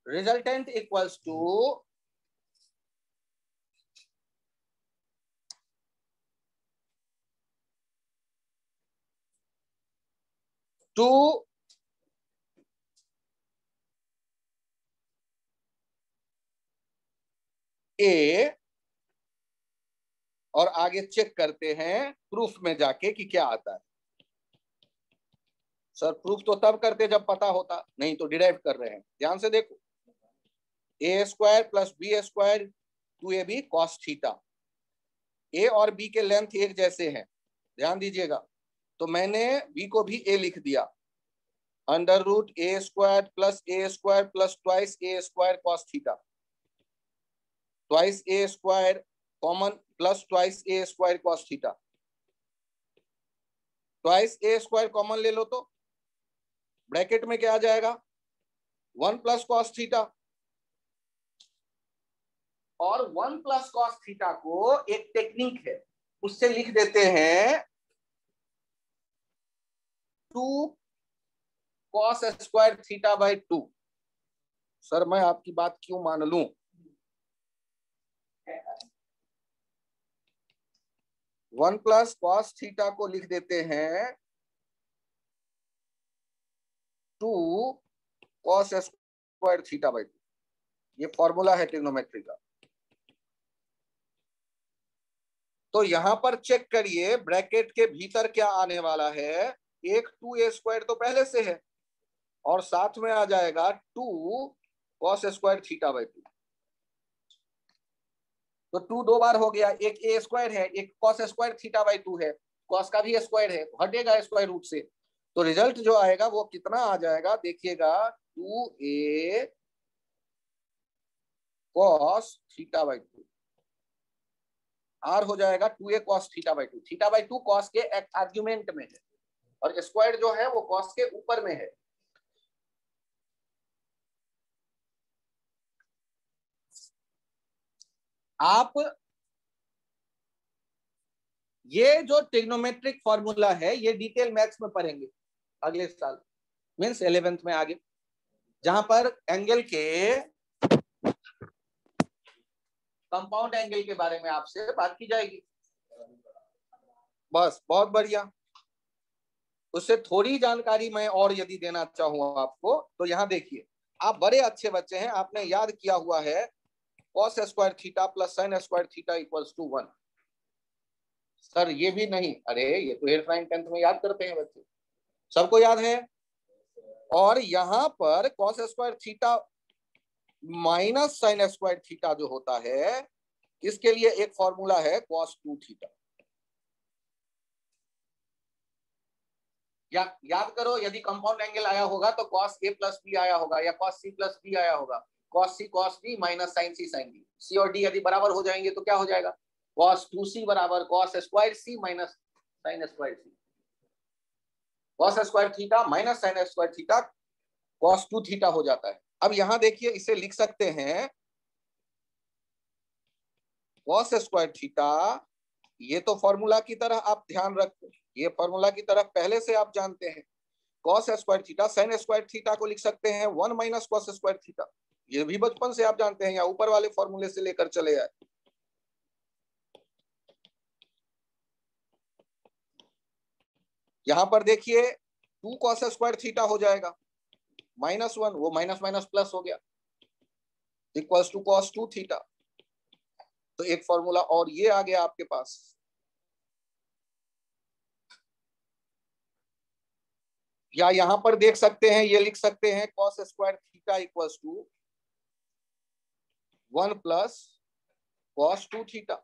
resultant equals to two A, और आगे चेक करते हैं प्रूफ में जाके कि क्या आता है। सर प्रूफ तो तब करते जब पता होता, नहीं तो डिराइव कर रहे हैं, ध्यान से देखो, A square plus B square 2ab cos theta, A और बी के लेंथ एक जैसे हैं, ध्यान दीजिएगा, तो मैंने बी को भी ए लिख दिया, under root A square plus twice A square cos theta, twice A square common plus twice A square cos theta, twice A square common ले लो तो ब्रैकेट में क्या आ जाएगा? 1 प्लस cos थीटा, और 1 प्लस cos थीटा को एक technique है, उससे लिख देते हैं 2 cos square theta by 2। Sir मैं आपकी बात क्यों मान लूं? वन प्लस कॉस थीटा को लिख देते हैं 2 कॉस स्क्वायर थीटा बाई 2। ये फॉर्मूला है ट्रिग्नोमेट्री का। तो यहां पर चेक करिए ब्रैकेट के भीतर क्या आने वाला है। एक 2a स्क्वायर तो पहले से है और साथ में आ जाएगा 2 कॉस स्क्वायर थीटा बाई 2। तो 2 दो बार हो गया, एक a स्क्वायर है, एक कॉस स्क्वायर थीटा बाई 2 है, कॉस का भी स्क्वायर है, हटेगा स्क्वायर रूट से। तो रिजल्ट जो आएगा वो कितना आ जाएगा देखिएगा, 2a cos theta by 2 are हो जाएगा 2a cos theta by 2। Theta by 2 cos के आर्ग्यूमेंट में है और स्क्वायर जो है वो कॉस के ऊपर में है। आप ये जो ट्रिग्नोमेट्रिक फॉर्मूला है ये डिटेल मैथ्स में पढ़ेंगे अगले साल, मीन्स 11th में आगे, जहां पर एंगल के कंपाउंड एंगल के बारे में आपसे बात की जाएगी। बस बहुत बढ़िया। उससे थोड़ी जानकारी मैं और यदि देना चाहूँ आपको तो यहाँ देखिए, आप बड़े अच्छे बच्चे हैं, आपने याद किया हुआ है cos square theta plus sin square theta equals to 1। Sir ये भी नहीं, अरे ये तो 8th 9th 10th में याद करते हैं बच्चे, सबको याद है। और यहाँ पर cos square theta minus sin square theta जो होता है, इसके लिए एक फॉर्मूला है cos 2 थीटा। या याद करो, यदि कंपाउंड एंगल आया होगा तो cos a प्लस बी आया होगा या cos c प्लस डी आया होगा, cos c cos d minus sin c sin d। c और d यदि बराबर हो जाएंगे तो क्या हो जाएगा, cos 2c बराबर cos square c minus sin square c। cos square theta minus sin square theta cos 2 theta हो जाता है। अब यहां देखिए, इसे लिख सकते हैं cos स्क्वायर थीटा, ये तो फॉर्मूला की तरह आप ध्यान रखते, ये फॉर्मूला की तरह पहले से आप जानते हैं। cos square theta sin square theta को लिख सकते हैं 1 माइनस cos स्क्वायर थीटा, ये भी बचपन से आप जानते हैं, या ऊपर वाले फॉर्मूले से लेकर चले आए। यहां पर देखिए 2 cos स्क्वायर थीटा हो जाएगा, -1, वो माइनस माइनस प्लस हो गया, इक्वल्स टू cos 2 थीटा। तो एक फॉर्मूला और ये आ गया आपके पास। या यहां पर देख सकते हैं, ये लिख सकते हैं cos square theta equals to 1 plus cos 2 theta.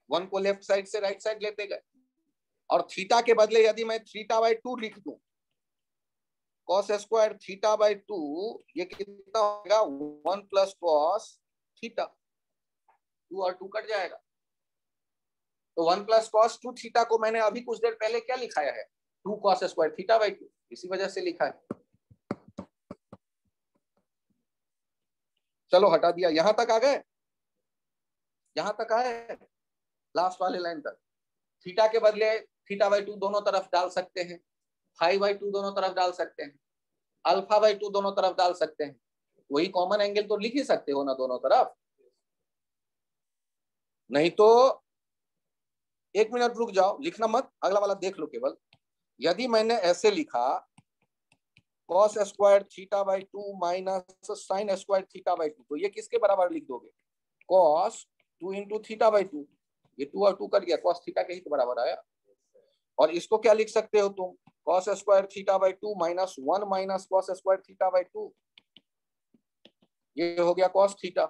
1 को लेफ्ट साइड से राइट साइड लेते गए और थीटा के बदले यदि मैं थीटा बाई 2 लिख दूं, cos स्क्वायर थीटा बाई 2, ये कितना होगा 1 प्लस cos थीटा, 2 और 2 कट जाएगा। तो 1 प्लस cos 2 थीटा को मैंने अभी कुछ देर पहले क्या लिखाया है, 2 cos स्क्वायर थीटा बाई 2, इसी वजह से लिखा है। चलो हटा दिया, यहां तक आ गए, यहां तक आए लास्ट वाले लाइन तक। थीटा के बदले थीटा बाई 2 दोनों तरफ डाल सकते हैं, फाई बाई 2 दोनों तरफ डाल सकते हैं, अल्फा बाई 2 दोनों तरफ डाल सकते हैं, वही कॉमन एंगल तो लिख ही सकते हो ना दोनों तरफ। नहीं तो 1 मिनट रुक जाओ, लिखना मत, अगला वाला देख लो केवल। यदि मैंने ऐसे लिखा cos square theta by 2 minus sin square theta by 2, तो ये किसके बराबर लिख दोगे, cos 2 इंटू थीटा बाई 2, ये 2 और 2 कट गया, cos थीटा के ही तो बराबर आया। और इसको क्या लिख सकते हो तुम, cos square theta by 2 minus 1 minus cos square theta by 2, ये हो गया cos theta.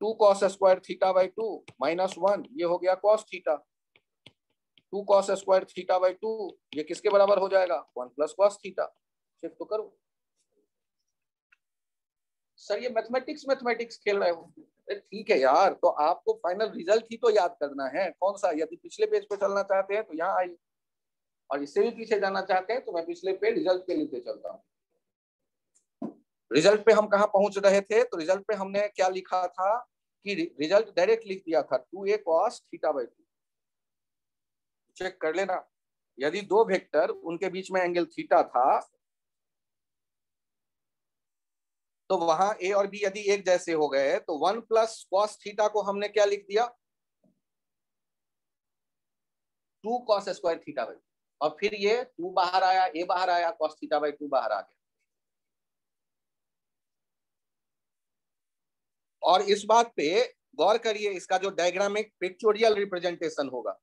2 cos square theta by 2 minus 1, ये हो गया cos theta. 2 cos square theta by 2, ये किसके बराबर हो जाएगा, 1 प्लस cos थीटा। शिफ्ट तो करो सर, ये मैथमेटिक्स खेल रहे हो। ठीक है यार, तो आपको फाइनल रिजल्ट ही तो याद करना है, कौन सा, यदि पिछले पेज पे चलना चाहते हैं तो यहाँ आइए, और इससे भी पीछे जाना चाहते हैं तो मैं पिछले पे रिजल्ट पे लेते चलता हूँ। रिजल्ट पे हम कहाँ पहुंच रहे थे, तो रिजल्ट पे हमने क्या लिखा था कि रिजल्ट डायरेक्ट लिख दिया था 2a cos theta by 2। Check कर लेना, यदि दो वेक्टर उनके बीच में एंगल थीटा था तो वहां ए और बी यदि एक जैसे हो गए तो 1 प्लस कॉस थीटा को हमने क्या लिख दिया, 2 कॉस स्क्वायर थीटा बाई, और फिर ये 2 बाहर आया, ए बाहर आया, कॉस थीटा बाई 2 बाहर आ गया। और इस बात पे गौर करिए, इसका जो डायग्रामिक पिक्चोरियल रिप्रेजेंटेशन होगा,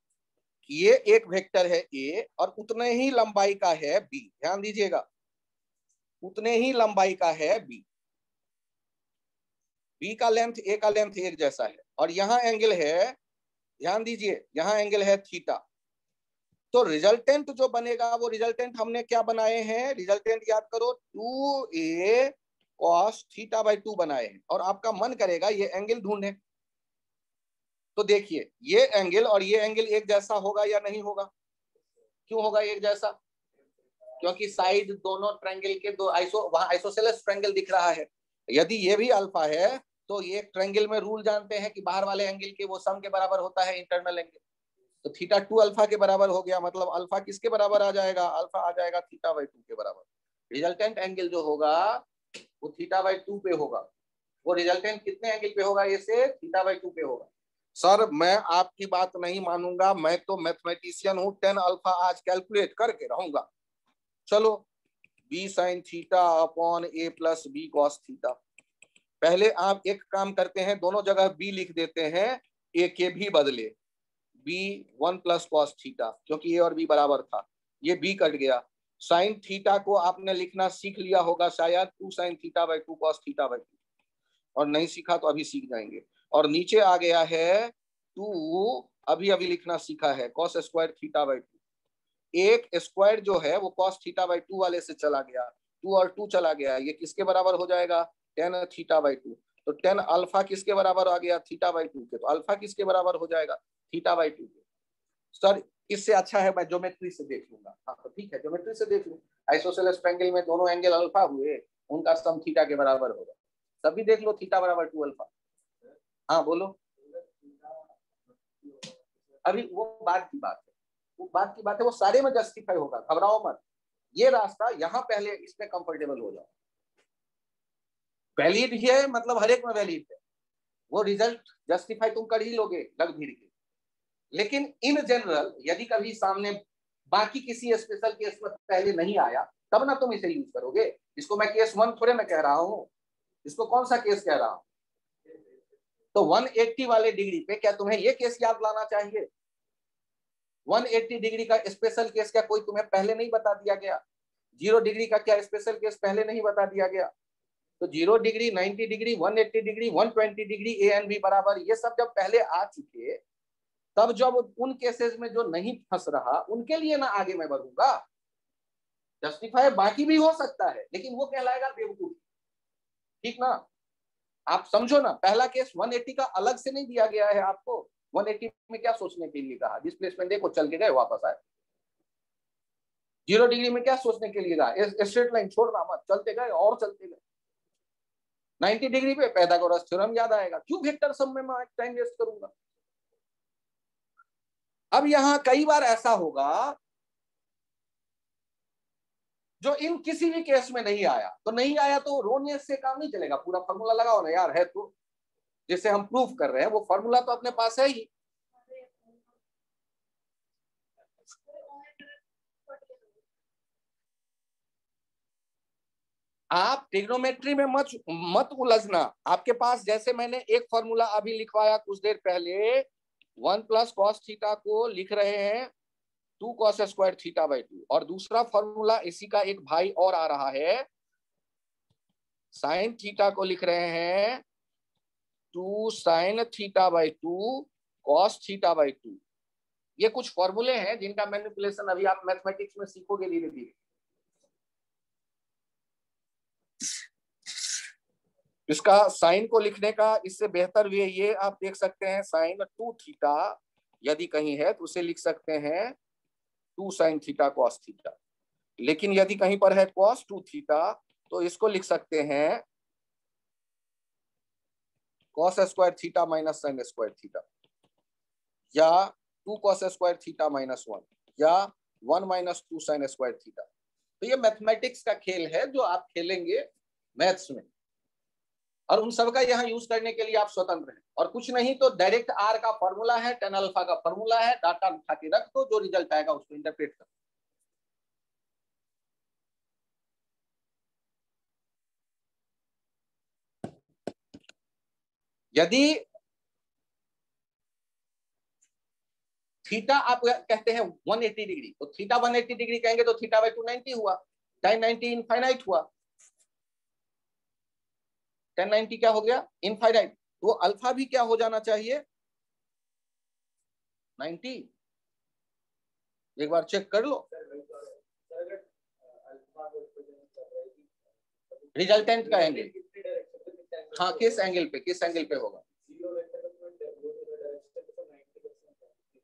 ये एक वेक्टर है ए और उतने ही लंबाई का है बी, ध्यान दीजिएगा, उतने ही लंबाई का है बी, बी का लेंथ ए का लेंथ एक जैसा है, और यहां एंगल है, ध्यान दीजिए, यहां एंगल है थीटा। तो रिजल्टेंट जो बनेगा वो रिजल्टेंट हमने क्या बनाए हैं, रिजल्टेंट याद करो 2a cos थीटा बाई 2 बनाए हैं, और आपका मन करेगा ये एंगल ढूंढें। तो देखिए ये एंगल और ये एंगल एक जैसा होगा या नहीं होगा, क्यों होगा एक जैसा, क्योंकि साइड दोनों ट्रायंगल के दो वहां आइसोसेलेस ट्रायंगल दिख रहा है। यदि ये भी अल्फा है तो ये ट्रायंगल में रूल जानते हैं कि बाहर वाले एंगल के वो सम के बराबर होता है इंटरनल एंगल। तो थीटा 2 अल्फा के बराबर हो गया, मतलब अल्फा किसके बराबर आ जाएगा, अल्फा आ जाएगा थीटा बाई 2 के बराबर। रिजल्टेंट एंगल जो होगा वो थीटा बाई 2 पे होगा। वो रिजल्टेंट कितने एंगल पे होगा, ये से थीटा बाई 2 पे होगा। सर मैं आपकी बात नहीं मानूंगा, मैं तो मैथमेटिशियन हूँ, 10 अल्फा आज कैलकुलेट करके रहूंगा। चलो बी साइन थीटा अपॉन ए प्लस बी कॉस थीटा। पहले आप एक काम करते हैं, दोनों जगह बी लिख देते हैं, ए के भी बदले बी 1 प्लस कॉस थीटा, क्योंकि ए और बी बराबर था, ये बी कट गया। साइन थीटा को आपने लिखना सीख लिया होगा शायद, 2 sine theta by 2 cos theta by 2, और नहीं सीखा तो अभी सीख जाएंगे। और नीचे आ गया है 2, अभी अभी लिखना सीखा है, कॉस स्क्वायर थीटा बाई 2। एक स्क्वायर जो है वो कॉस थीटा बाई 2 वाले से चला गया, 2 और 2 चला गया, ये किसके बराबर हो जाएगा, tan थीटा बाई 2। तो tan अल्फा किसके बराबर आ गया, थीटा बाई 2 के, तो अल्फा किसके बराबर हो जाएगा, थीटा बाई 2 के। सर इससे अच्छा है मैं ज्योमेट्री से देख लूंगा। हाँ तो ठीक है, ज्योमेट्री से देख लूं, आइसोसेलेस ट्रायंगल में दोनों एंगल अल्फा हुए, उनका सम थीटा के बराबर होगा, सभी देख लो, थीटा बराबर 2 अल्फा। हाँ बोलो, अभी वो बात की बात है, वो बात की बात है, वो सारे में जस्टिफाई होगा, घबराओ मत। ये रास्ता यहाँ पहले इसमें कंफर्टेबल हो जाओ, वैलिड है, मतलब हर एक में वैलिड है, वो रिजल्ट जस्टिफाई तुम कर ही लोगे लग भीड़ के। लेकिन इन जनरल यदि कभी सामने बाकी किसी स्पेशल केस में पहले नहीं आया, तब ना तुम इसे यूज करोगे। इसको मैं केस 1 थोड़े मैं कह रहा हूँ, इसको कौन सा केस कह रहा हूँ। तो 180 वाले डिग्री पे क्या तुम्हें ये केस याद लाना चाहिए, 180 डिग्री का स्पेशल केस क्या कोई तुम्हें पहले नहीं बता दिया गया, 0 डिग्री का क्या स्पेशल केस पहले नहीं बता दिया गया। तो 0 degree, 90 degree, 180 degree, 120 degree, A and B बराबर, ये सब जब पहले आ चुके, तब जब उन केसेस में जो नहीं फंस रहा उनके लिए ना आगे मैं बढ़ूंगा। जस्टिफाई बाकी भी हो सकता है लेकिन वो कहलाएगा बेवकूफ, ठीक ना। आप समझो ना, पहला केस 180 का अलग से नहीं दिया गया है आपको, 180 में क्या सोचने के लिए कहा, डिस्प्लेसमेंट देखो चल के गए वापस आए। 0 डिग्री में क्या सोचने के लिए कहा, स्ट्रेट लाइन छोड़ना मत, चलते गए और चलते गए। 90 डिग्री पे पाइथागोरस थ्योरम याद आएगा, क्यों वेक्टर सम में मैं टाइम वेस्ट करूंगा। अब यहां कई बार ऐसा होगा जो इन किसी भी केस में नहीं आया, तो नहीं आया तो रोनियस से काम नहीं चलेगा, पूरा फॉर्मूला लगाओ ना यार, है तो जिसे हम प्रूफ कर रहे हैं वो फॉर्मूला तो अपने पास है ही। आप ट्रिग्नोमेट्री में मत उलझना, आपके पास जैसे मैंने एक फॉर्मूला अभी लिखवाया कुछ देर पहले, 1 प्लस कॉस थीटा को लिख रहे हैं 2 कॉस स्क्वायर थीटा बाई 2, और दूसरा फॉर्मूला इसी का एक भाई और आ रहा है, साइन थीटा को लिख रहे हैं 2 sine theta by 2 cos theta by 2। ये कुछ फॉर्मूले हैं जिनका मैनिपुलेशन अभी आप मैथमेटिक्स में सीखोगे धीरे धीरे। इसका साइन को लिखने का इससे बेहतर वे ये आप देख सकते हैं, साइन 2 थीटा यदि कहीं है तो उसे लिख सकते हैं 2 साइन थीटा कॉस थीटा, लेकिन यदि कहीं पर है कॉस 2 थीटा तो इसको लिख सकते हैं cos square theta minus sign square theta, या 2 कॉस स्क्वायर थीटा माइनस 1, या 1 माइनस 2 साइन स्क्वायर थीटा। तो ये मैथमेटिक्स का खेल है जो आप खेलेंगे मैथ्स में। और उन सब का यहाँ यूज करने के लिए आप स्वतंत्र हैं। और कुछ नहीं तो डायरेक्ट आर का फॉर्मूला है, tan अल्फा का फॉर्मूला है, डाटा उठा के रख दो, जो रिजल्ट आएगा उसको इंटरप्रेट कर। यदि थीटा आप कहते हैं 180 डिग्री, तो थीटा 180 डिग्री कहेंगे तो थीटा बाई 290 हुआ, tan 90 इनफाइनाइट हुआ, tan 90 क्या हो गया, इनफाइनाइट। तो अल्फा भी क्या हो जाना चाहिए, 90। एक बार चेक कर लो, रिजल्टेंट का एंगल, हाँ किस एंगल पे, किस एंगल पे होगा,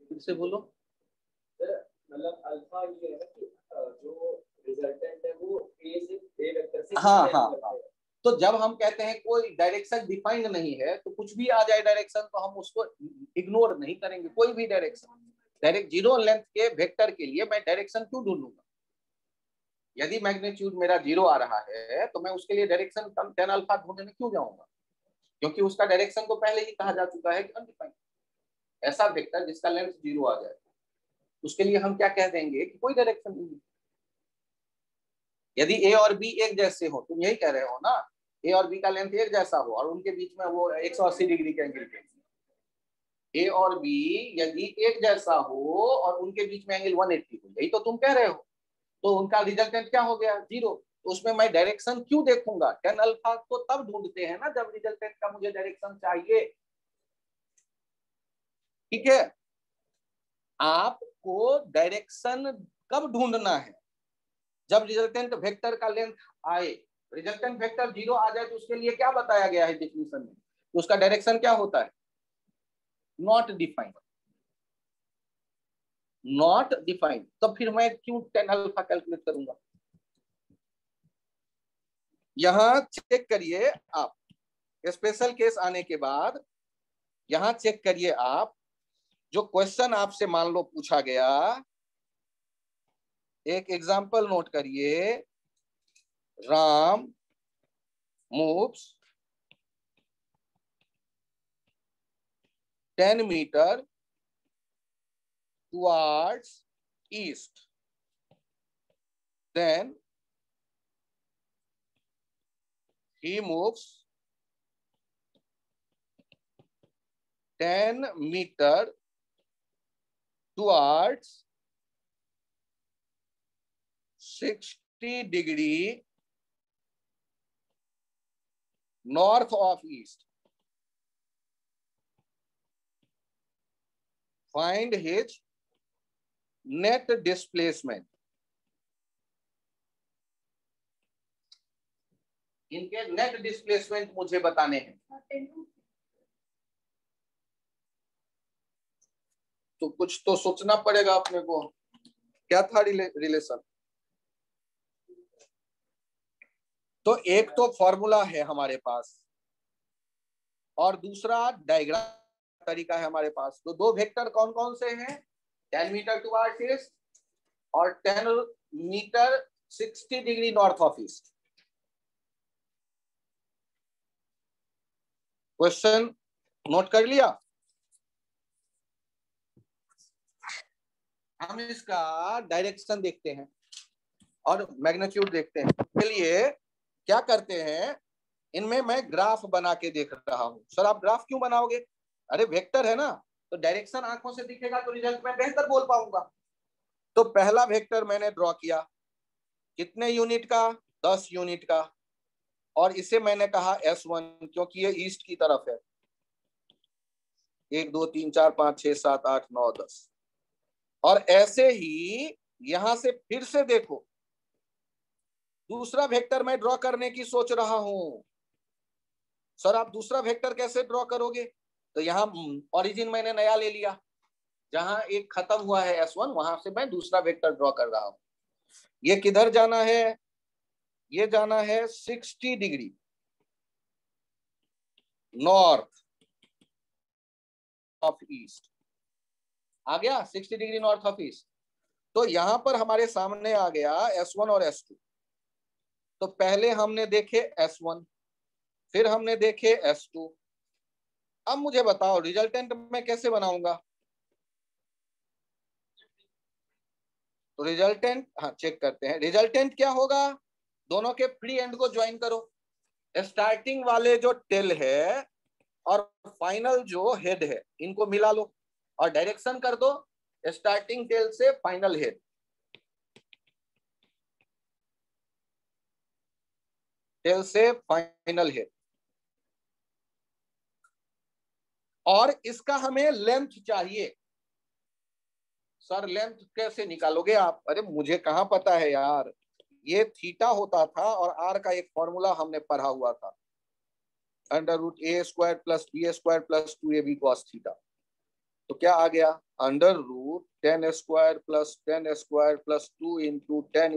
फिर से बोलो। मतलब अल्फा ये है कि जो रिजल्टेंट है वो ए से ए वेक्टर से, हाँ हाँ हाँ। तो जब हम कहते हैं कोई डायरेक्शन डिफाइंड नहीं है, तो कुछ भी आ जाए डायरेक्शन तो हम उसको इग्नोर नहीं करेंगे। कोई भी डायरेक्शन, डायरेक्ट जीरो लेंथ के वेक्टर के लिए मैं डायरेक्शन क्यों ढूंढूंगा। यदि मैग्नीट्यूड मेरा 0 आ रहा है तो मैं उसके लिए डायरेक्शन tan अल्फा ढूंढने क्यों जाऊंगा, क्योंकि उसका डायरेक्शन तो पहले ही कहा जा चुका है कि अनडिफाइंड। ऐसा वेक्टर जिसका लेंथ 0 आ जाए उसके लिए हम क्या कह देंगे कि कोई डायरेक्शन नहीं है। यदि ए और बी एक जैसे हो, तुम यही कह रहे हो ना, ए और बी का लेंथ एक जैसा हो और उनके बीच में वो 180 डिग्री के एंगल पे, ए और बी यदि एक जैसा हो और उनके बीच में एंगल 180 हो, यही तो तुम कह रहे हो, तो उनका रिजल्टेंट क्या हो गया, 0। तो उसमें मैं डायरेक्शन क्यों देखूंगा, tan अल्फा तो तब ढूंढते हैं ना जब रिजल्टेंट का मुझे डायरेक्शन चाहिए। ठीक है, आपको डायरेक्शन कब ढूंढना है, जब रिजल्टेंट वेक्टर का लेंथ आए। रिजल्टेंट वेक्टर 0 आ जाए तो उसके लिए क्या बताया गया है डेफिनेशन में, तो उसका डायरेक्शन क्या होता है, नॉट डिफाइंड, नॉट डिफाइंड। तो फिर मैं क्यों tan अल्फा कैलकुलेट करूंगा। यहां चेक करिए आप, स्पेशल केस आने के बाद यहां चेक करिए आप, जो क्वेश्चन आपसे मान लो पूछा गया, एक एग्जांपल नोट करिए, Ram moves 10 metre towards east, then he moves 10 meter towards 60 degree north of east. Find his net displacement. इनके नेट डिस्प्लेसमेंट मुझे बताने हैं। तो कुछ तो सोचना पड़ेगा अपने को, क्या था रिलेशन। तो एक तो फॉर्मूला है हमारे पास और दूसरा डायग्राम तरीका है हमारे पास। तो दो वेक्टर कौन कौन से हैं, 10 मीटर टुवर्ड्स ईस्ट और 10 metre 60 degree north of east. Question note कर लिया। हम इसका डायरेक्शन देखते हैं और मैग्नीट्यूड देखते हैं। इसके लिए क्या करते हैं, इनमें मैं ग्राफ बना के देख रहा हूं। सर आप ग्राफ क्यों बनाओगे, अरे वेक्टर है ना, तो डायरेक्शन आंखों से दिखेगा तो रिजल्ट में बेहतर बोल पाऊंगा। तो पहला वेक्टर मैंने ड्रॉ किया, कितने यूनिट का, 10 यूनिट का, और इसे मैंने कहा S1 क्योंकि ये ईस्ट की तरफ है। 1 2 3 4 5 6 7 8 9 10। और ऐसे ही यहां से फिर से देखो, दूसरा वेक्टर मैं ड्रॉ करने की सोच रहा हूं। सर आप दूसरा वेक्टर कैसे ड्रॉ करोगे, तो यहाँ ओरिजिन मैंने नया ले लिया, जहां एक खत्म हुआ है S1 वहां से मैं दूसरा वेक्टर ड्रॉ कर रहा हूं। ये किधर जाना है, ये जाना है 60 डिग्री नॉर्थ ऑफ ईस्ट। आ गया 60 डिग्री नॉर्थ ऑफ ईस्ट। तो यहां पर हमारे सामने आ गया S1 और S2। तो पहले हमने देखे S1, फिर हमने देखे S2। अब मुझे बताओ रिजल्टेंट मैं कैसे बनाऊंगा? तो रिजल्टेंट, हाँ चेक करते हैं, रिजल्टेंट क्या होगा? दोनों के फ्री एंड को ज्वाइन करो, स्टार्टिंग वाले जो टेल है और फाइनल जो हेड है इनको मिला लो और डायरेक्शन कर दो स्टार्टिंग टेल से फाइनल हेड। टेल से फाइनल हेड। और इसका हमें लेंथ चाहिए। सर लेंथ कैसे निकालोगे आप? अरे मुझे कहां पता है यार, ये थीटा होता था और आर का एक फॉर्मूला हमने पढ़ा हुआ था, √a² + b² + 2ab cos theta. तो क्या आ गया? √10² + 10² + 2 × 10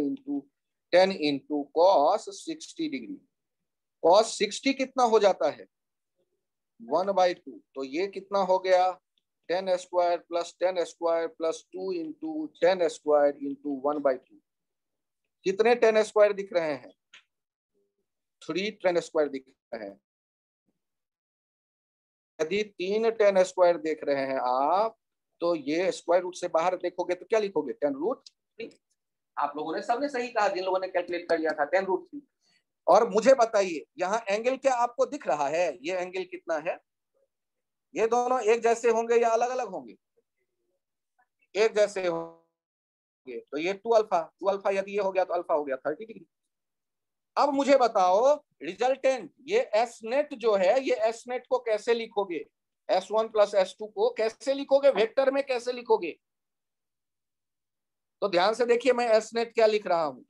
× cos 60 डिग्री। cos 60 कितना हो जाता है? 1/2। तो ये कितना हो गया? 10² + 10² + 2 × 10² × 1/2। कितने 10² दिख रहे हैं? 3 10² दिख रहे हैं। यदि 3 10² देख रहे हैं आप, तो ये स्क्वायर रूट से बाहर देखोगे तो क्या लिखोगे? 10√3। आप लोगों ने सबने सही कहा, जिन लोगों ने कैलकुलेट कर लिया था 10√3। और मुझे बताइए यहाँ एंगल क्या आपको दिख रहा है? ये एंगल कितना है? ये दोनों एक जैसे होंगे या अलग अलग होंगे? एक जैसे होंगे। तो ये 2α यदि ये हो गया तो अल्फा हो गया 30 डिग्री। अब मुझे बताओ रिजल्टेंट, ये एस नेट जो है, ये एस नेट को कैसे लिखोगे? S1 + S2 को कैसे लिखोगे? वेक्टर में कैसे लिखोगे? तो ध्यान से देखिए मैं एस नेट क्या लिख रहा हूं।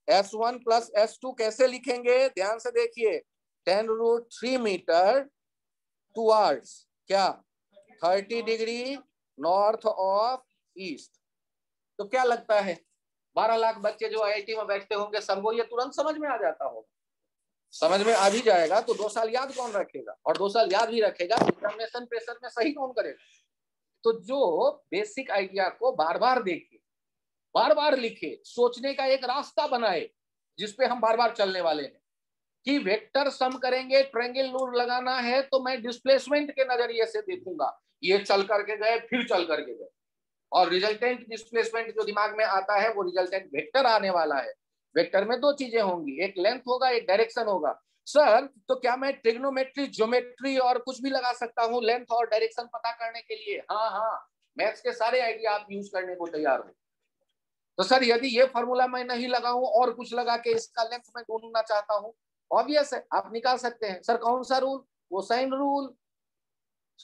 S1 + S2 कैसे लिखेंगे? ध्यान से देखिए, 10√3 मीटर टुवर्ड्स क्या 30 डिग्री नॉर्थ ऑफ ईस्ट। तो क्या लगता है 12 लाख बच्चे जो IIT में बैठते होंगे सबको ये तुरंत समझ में आ जाता होगा? समझ में आ भी जाएगा तो 2 साल याद कौन रखेगा? और 2 साल याद भी रखेगा एग्जामिनेशन प्रेशर में सही कौन करेगा? तो जो बेसिक आइडिया को बार बार देखे, बार बार लिखे, सोचने का एक रास्ता बनाए जिसपे हम बार बार चलने वाले हैं कि वेक्टर सम करेंगे, ट्रायंगल रूल लगाना है तो मैं डिस्प्लेसमेंट के नजरिए से देखूंगा, ये चल करके गए फिर चल करके गए, और रिजल्टेंट डिस्प्लेसमेंट जो दिमाग में आता है वो रिजल्टेंट वेक्टर आने वाला है। वेक्टर में 2 चीजें होंगी, एक लेंथ होगा, एक डायरेक्शन होगा। सर तो क्या मैं ट्रिग्नोमेट्री, ज्योमेट्री और कुछ भी लगा सकता हूँ लेंथ और डायरेक्शन पता करने के लिए? हाँ हाँ, मैथ्स के सारे आइडिया आप यूज करने को तैयार हो। तो सर यदि ये फॉर्मूला मैं नहीं लगाऊं और कुछ लगा के इसका लेंथ मैं ढूंढना चाहता हूं, ऑब्वियस है आप निकाल सकते हैं। सर कौन सा रूल? वो साइन रूल।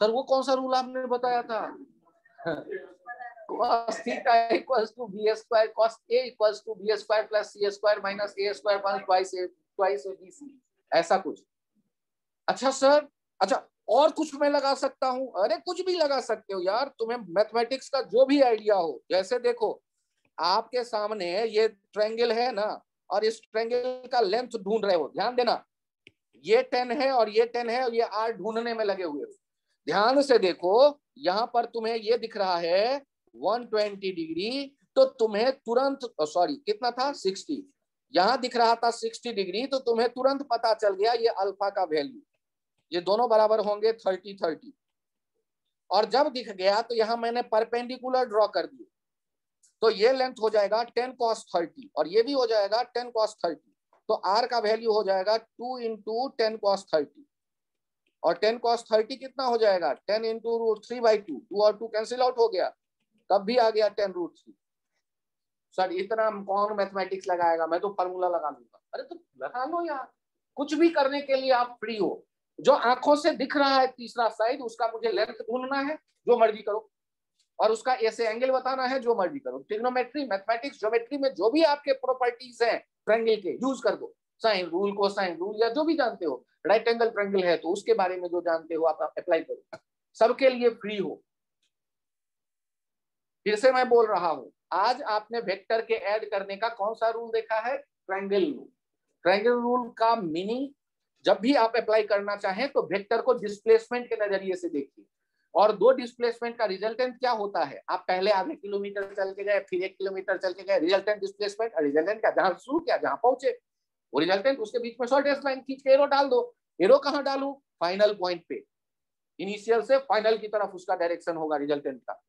सर वो कौन सा रूल आपने बताया था? cos theta = b² cos a = b² + c² - a² twice abc, ऐसा कुछ। अच्छा सर, अच्छा और कुछ मैं लगा सकता हूं? अरे कुछ भी लगा सकते हो यार, तुम्हें मैथमेटिक्स का जो भी आइडिया हो। जैसे देखो आपके सामने ये ट्रायंगल है ना, और इस ट्रायंगल का लेंथ ढूंढ रहे हो, ध्यान देना, ये 10 है और ये 10 है और ये r ढूंढने में लगे हुए हो। ध्यान से देखो, यहां पर तुम्हें ये दिख रहा है 120 डिग्री, तो तुम्हें तुरंत, सॉरी कितना था 60, यहां दिख रहा था 60 डिग्री, तो तुम्हें तुरंत पता चल गया ये अल्फा का वैल्यू, ये दोनों बराबर होंगे 30-30। और जब दिख गया तो यहां मैंने परपेंडिकुलर ड्रॉ कर दिए, तो ये लेंथ हो जाएगा 10 cos 30 और ये भी हो जाएगा 10 cos 30। तो r का वैल्यू हो जाएगा 2 × 10 cos 30, और 10 cos 30 कितना हो जाएगा? 10 × √3/2, 2 और 2 कैंसिल आउट हो गया, तब भी आ गया 10√3। सर इतना कौन मैथमेटिक्स लगाएगा, मैं तो फार्मूला लगा लूंगा। अरे तो लगा लो यार, कुछ भी करने के लिए आप फ्री हो। जो आंखों से दिख रहा है तीसरा साइड, उसका मुझे लेंथ ढूंढना है, जो मर्जी करो, और उसका ऐसे एंगल बताना है, जो मर्जी करो। ट्रिग्नोमेट्री, मैथमेटिक्स, ज्योमेट्री में जो भी आपके प्रॉपर्टीज हैं ट्रायंगल के, यूज कर दो। साइन रूल, कोसाइन रूल, या जो भी जानते हो, राइट एंगल ट्रायंगल है तो उसके बारे में जो जानते हो आप अप्लाई करो, सबके लिए फ्री हो। फिर से मैं बोल रहा हूं, आज आपने वेक्टर के ऐड करने का कौन सा रूल देखा है? Triangle rule. ट्रायंगल रूल का मीनिंग जब भी आप अप्लाई करना चाहें तो वेक्टर को डिस्प्लेसमेंट के नजरिए से देखिए, और 2 डिस्प्लेसमेंट का रिजल्टेंट क्या होता है? आप पहले आधे किलोमीटर चल के गए, फिर 1 किलोमीटर चल के गए, रिजल्टेंट डिस्प्लेसमेंट, और रिजल्टेंट का जहां शुरू किया जहां पहुंचे वो रिजल्टेंट, उसके बीच में शॉर्टेस्ट लाइन खींच के एरो डाल दो। एरो कहाँ डालूं? फाइनल पॉइंट पे, इनिशियल से फाइनल की तरफ उसका डायरेक्शन होगा रिजल्टेंट का।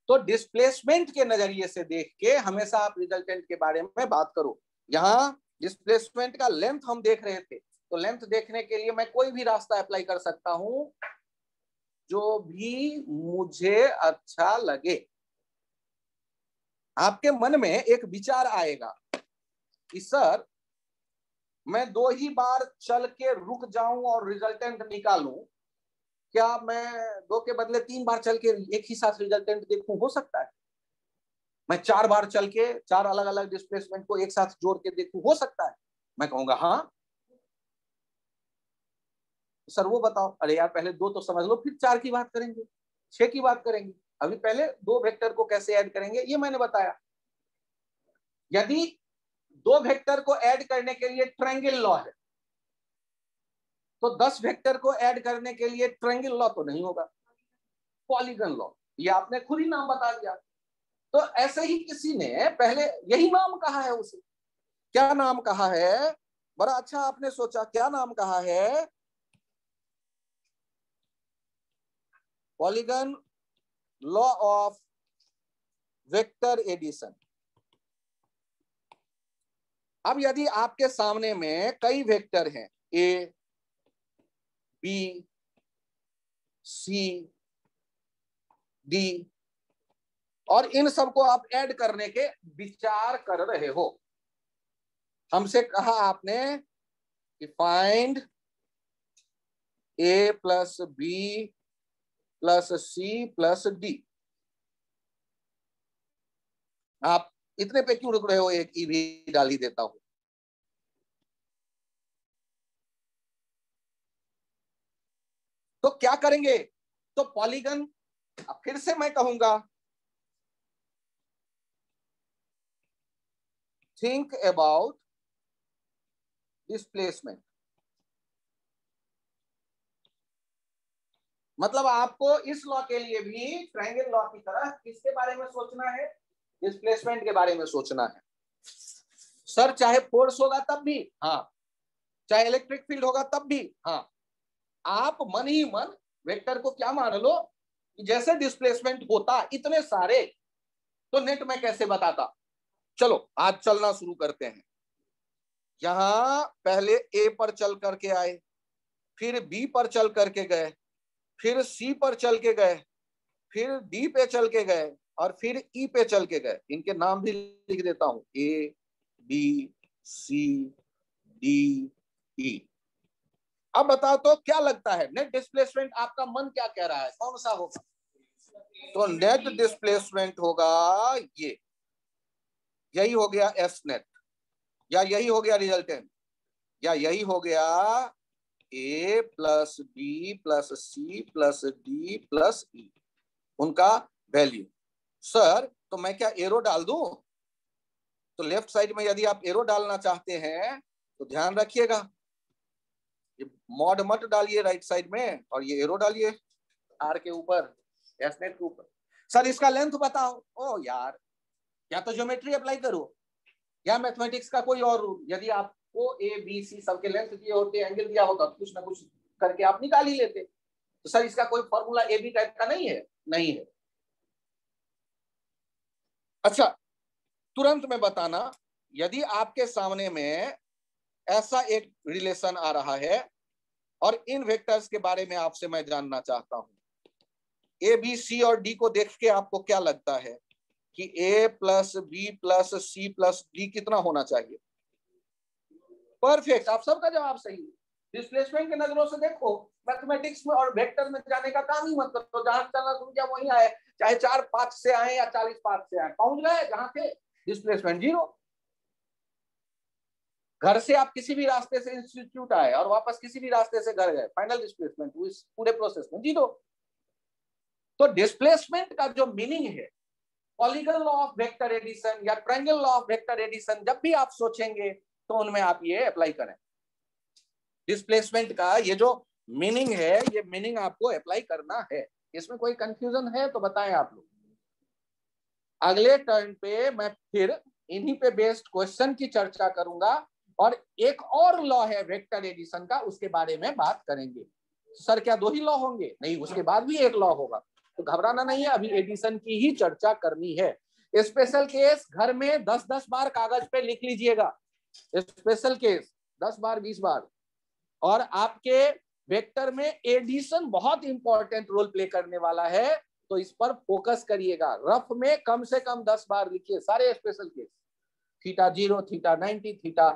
तो डिस्प्लेसमेंट के नजरिए से देख के हमेशा आप रिजल्टेंट के बारे में बात करो। यहाँ डिस्प्लेसमेंट का लेंथ हम देख रहे थे, तो लेंथ देखने के लिए मैं कोई भी रास्ता अप्लाई कर सकता हूं जो भी मुझे अच्छा लगे। आपके मन में एक विचार आएगा कि सर मैं 2 ही बार चल के रुक जाऊं और रिजल्टेंट निकालूं, क्या मैं 2 के बदले 3 बार चल के एक ही साथ रिजल्टेंट देखूं? हो सकता है। मैं 4 बार चल के 4 अलग अलग डिस्प्लेसमेंट को एक साथ जोड़ के देखूं? हो सकता है। मैं कहूंगा हाँ सर वो बताओ। अरे यार पहले 2 तो समझ लो, फिर 4 की बात करेंगे, 6 की बात करेंगे। अभी पहले 2 वेक्टर को कैसे ऐड करेंगे ये मैंने बताया। यदि 2 वेक्टर को ऐड करने के लिए ट्रायंगल लॉ है, तो 10 वेक्टर को ऐड करने के लिए ट्रायंगल लॉ तो नहीं होगा, पॉलीगन लॉ। ये आपने खुद ही नाम बता दिया। तो ऐसे ही किसी ने पहले यही नाम कहा है उसे। क्या नाम कहा है? बड़ा अच्छा आपने सोचा, क्या नाम कहा है? Polygon law of vector addition. अब यदि आपके सामने में कई वेक्टर हैं, ए बी सी डी, और इन सबको आप ऐड करने के विचार कर रहे हो, हमसे कहा आपने कि find A plus B plus C plus D. आप इतने पे क्यों रुक रहे हो? एक ई भी डाल ही देता हूं। तो क्या करेंगे? तो पॉलीगन, फिर से मैं कहूंगा थिंक अबाउट डिस्प्लेसमेंट। मतलब आपको इस लॉ के लिए भी ट्रायंगल लॉ की तरह किसके बारे में सोचना है? डिस्प्लेसमेंट के बारे में सोचना है। सर चाहे फोर्स होगा तब भी हाँ, चाहे इलेक्ट्रिक फील्ड होगा तब भी हाँ। आप मन ही मन वेक्टर को क्या मान लो कि जैसे डिस्प्लेसमेंट होता इतने सारे, तो नेट में कैसे बताता। चलो आज चलना शुरू करते हैं। यहां पहले ए पर चल करके आए, फिर बी पर चल करके गए, फिर सी पर चल के गए, फिर डी पे चल के गए, और फिर ई पे चल के गए। इनके नाम भी लिख देता हूं, A B C D E. अब बताओ तो क्या लगता है नेट डिस्प्लेसमेंट? आपका मन क्या कह रहा है, कौन सा होगा? तो नेट डिस्प्लेसमेंट होगा ये, यही हो गया एस नेट, या यही हो गया रिजल्टेंट, या यही हो गया A plus B plus C plus D plus E, उनका वैल्यू। सर तो मैं क्या एरो डाल दूं? तो लेफ्ट साइड में यदि आप एरो डालना चाहते हैं तो ध्यान रखिएगा, ये मॉड मत डालिए राइट साइड में, और ये एरो डालिए आर के ऊपर, एस नेट के ऊपर। सर इसका लेंथ बताओ। ओ यार, या तो ज्योमेट्री अप्लाई करो या मैथमेटिक्स का कोई और रूल। यदि आपको ए बी सी सबके लेंथ दिए होते, एंगल दिया होता, तो कुछ ना कुछ करके आप निकाल ही लेते। तो सर इसका कोई फॉर्मूला ए बी टाइप का नहीं है? नहीं है। अच्छा तुरंत में बताना, यदि आपके सामने में ऐसा एक रिलेशन आ रहा है और इन वेक्टर्स के बारे में आपसे मैं जानना चाहता हूं, ए बी सी और डी को देख के आपको क्या लगता है कि A plus B plus C plus D कितना होना चाहिए? परफेक्ट, आप सबका जवाब सही है। डिस्प्लेसमेंट के नजरों से देखो, मैथमेटिक्स में और वेक्टर में जाने का काम ही मत करो। जहां चलना शुरू किया वहीं आए, चाहे 4-5 से आए या 40-5 से आए, पहुंच गए जहां थे, डिस्प्लेसमेंट 0। घर से आप किसी भी रास्ते से इंस्टीट्यूट आए और वापस किसी भी रास्ते से घर गए, फाइनल डिस्प्लेसमेंट इस पूरे प्रोसेस में 0। तो डिस्प्लेसमेंट का जो मीनिंग है, polygon law of vector addition या triangle law of vector addition, जब भी आप सोचेंगे तो उनमें आप ये अप्लाई करें। डिस्प्लेसमेंट का ये जो मीनिंग है, ये मीनिंग आपको अप्लाई करना है। इसमें कोई कंफ्यूजन है तो बताएं आप लोग। अगले टर्न पे मैं फिर इन्हीं पे बेस्ड क्वेश्चन की चर्चा करूंगा, और एक और लॉ है वेक्टर एडिशन का, उसके बारे में बात करेंगे। सर क्या 2 ही लॉ होंगे? नहीं, उसके बाद भी एक लॉ होगा, तो घबराना नहीं है, अभी एडिशन की ही चर्चा करनी है। स्पेशल केस घर में 10-10 बार कागज पे लिख लीजिएगा, स्पेशल केस 10 बार 20 बार। और आपके वेक्टर में एडिशन बहुत इंपॉर्टेंट रोल प्ले करने वाला है, तो इस पर फोकस करिएगा। रफ में कम से कम 10 बार लिखिए सारे special case, theta 0, theta 90, theta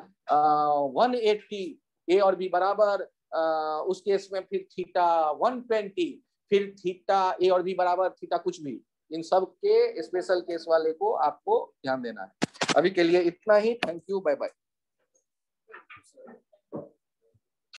180, ए और बी बराबर, उस केस में फिर थीटा 120, फिर थीटा ए और बी बराबर थीटा कुछ भी, इन सब के स्पेशल केस वाले को आपको ध्यान देना है। अभी के लिए इतना ही, थैंक यू, बाय बाय।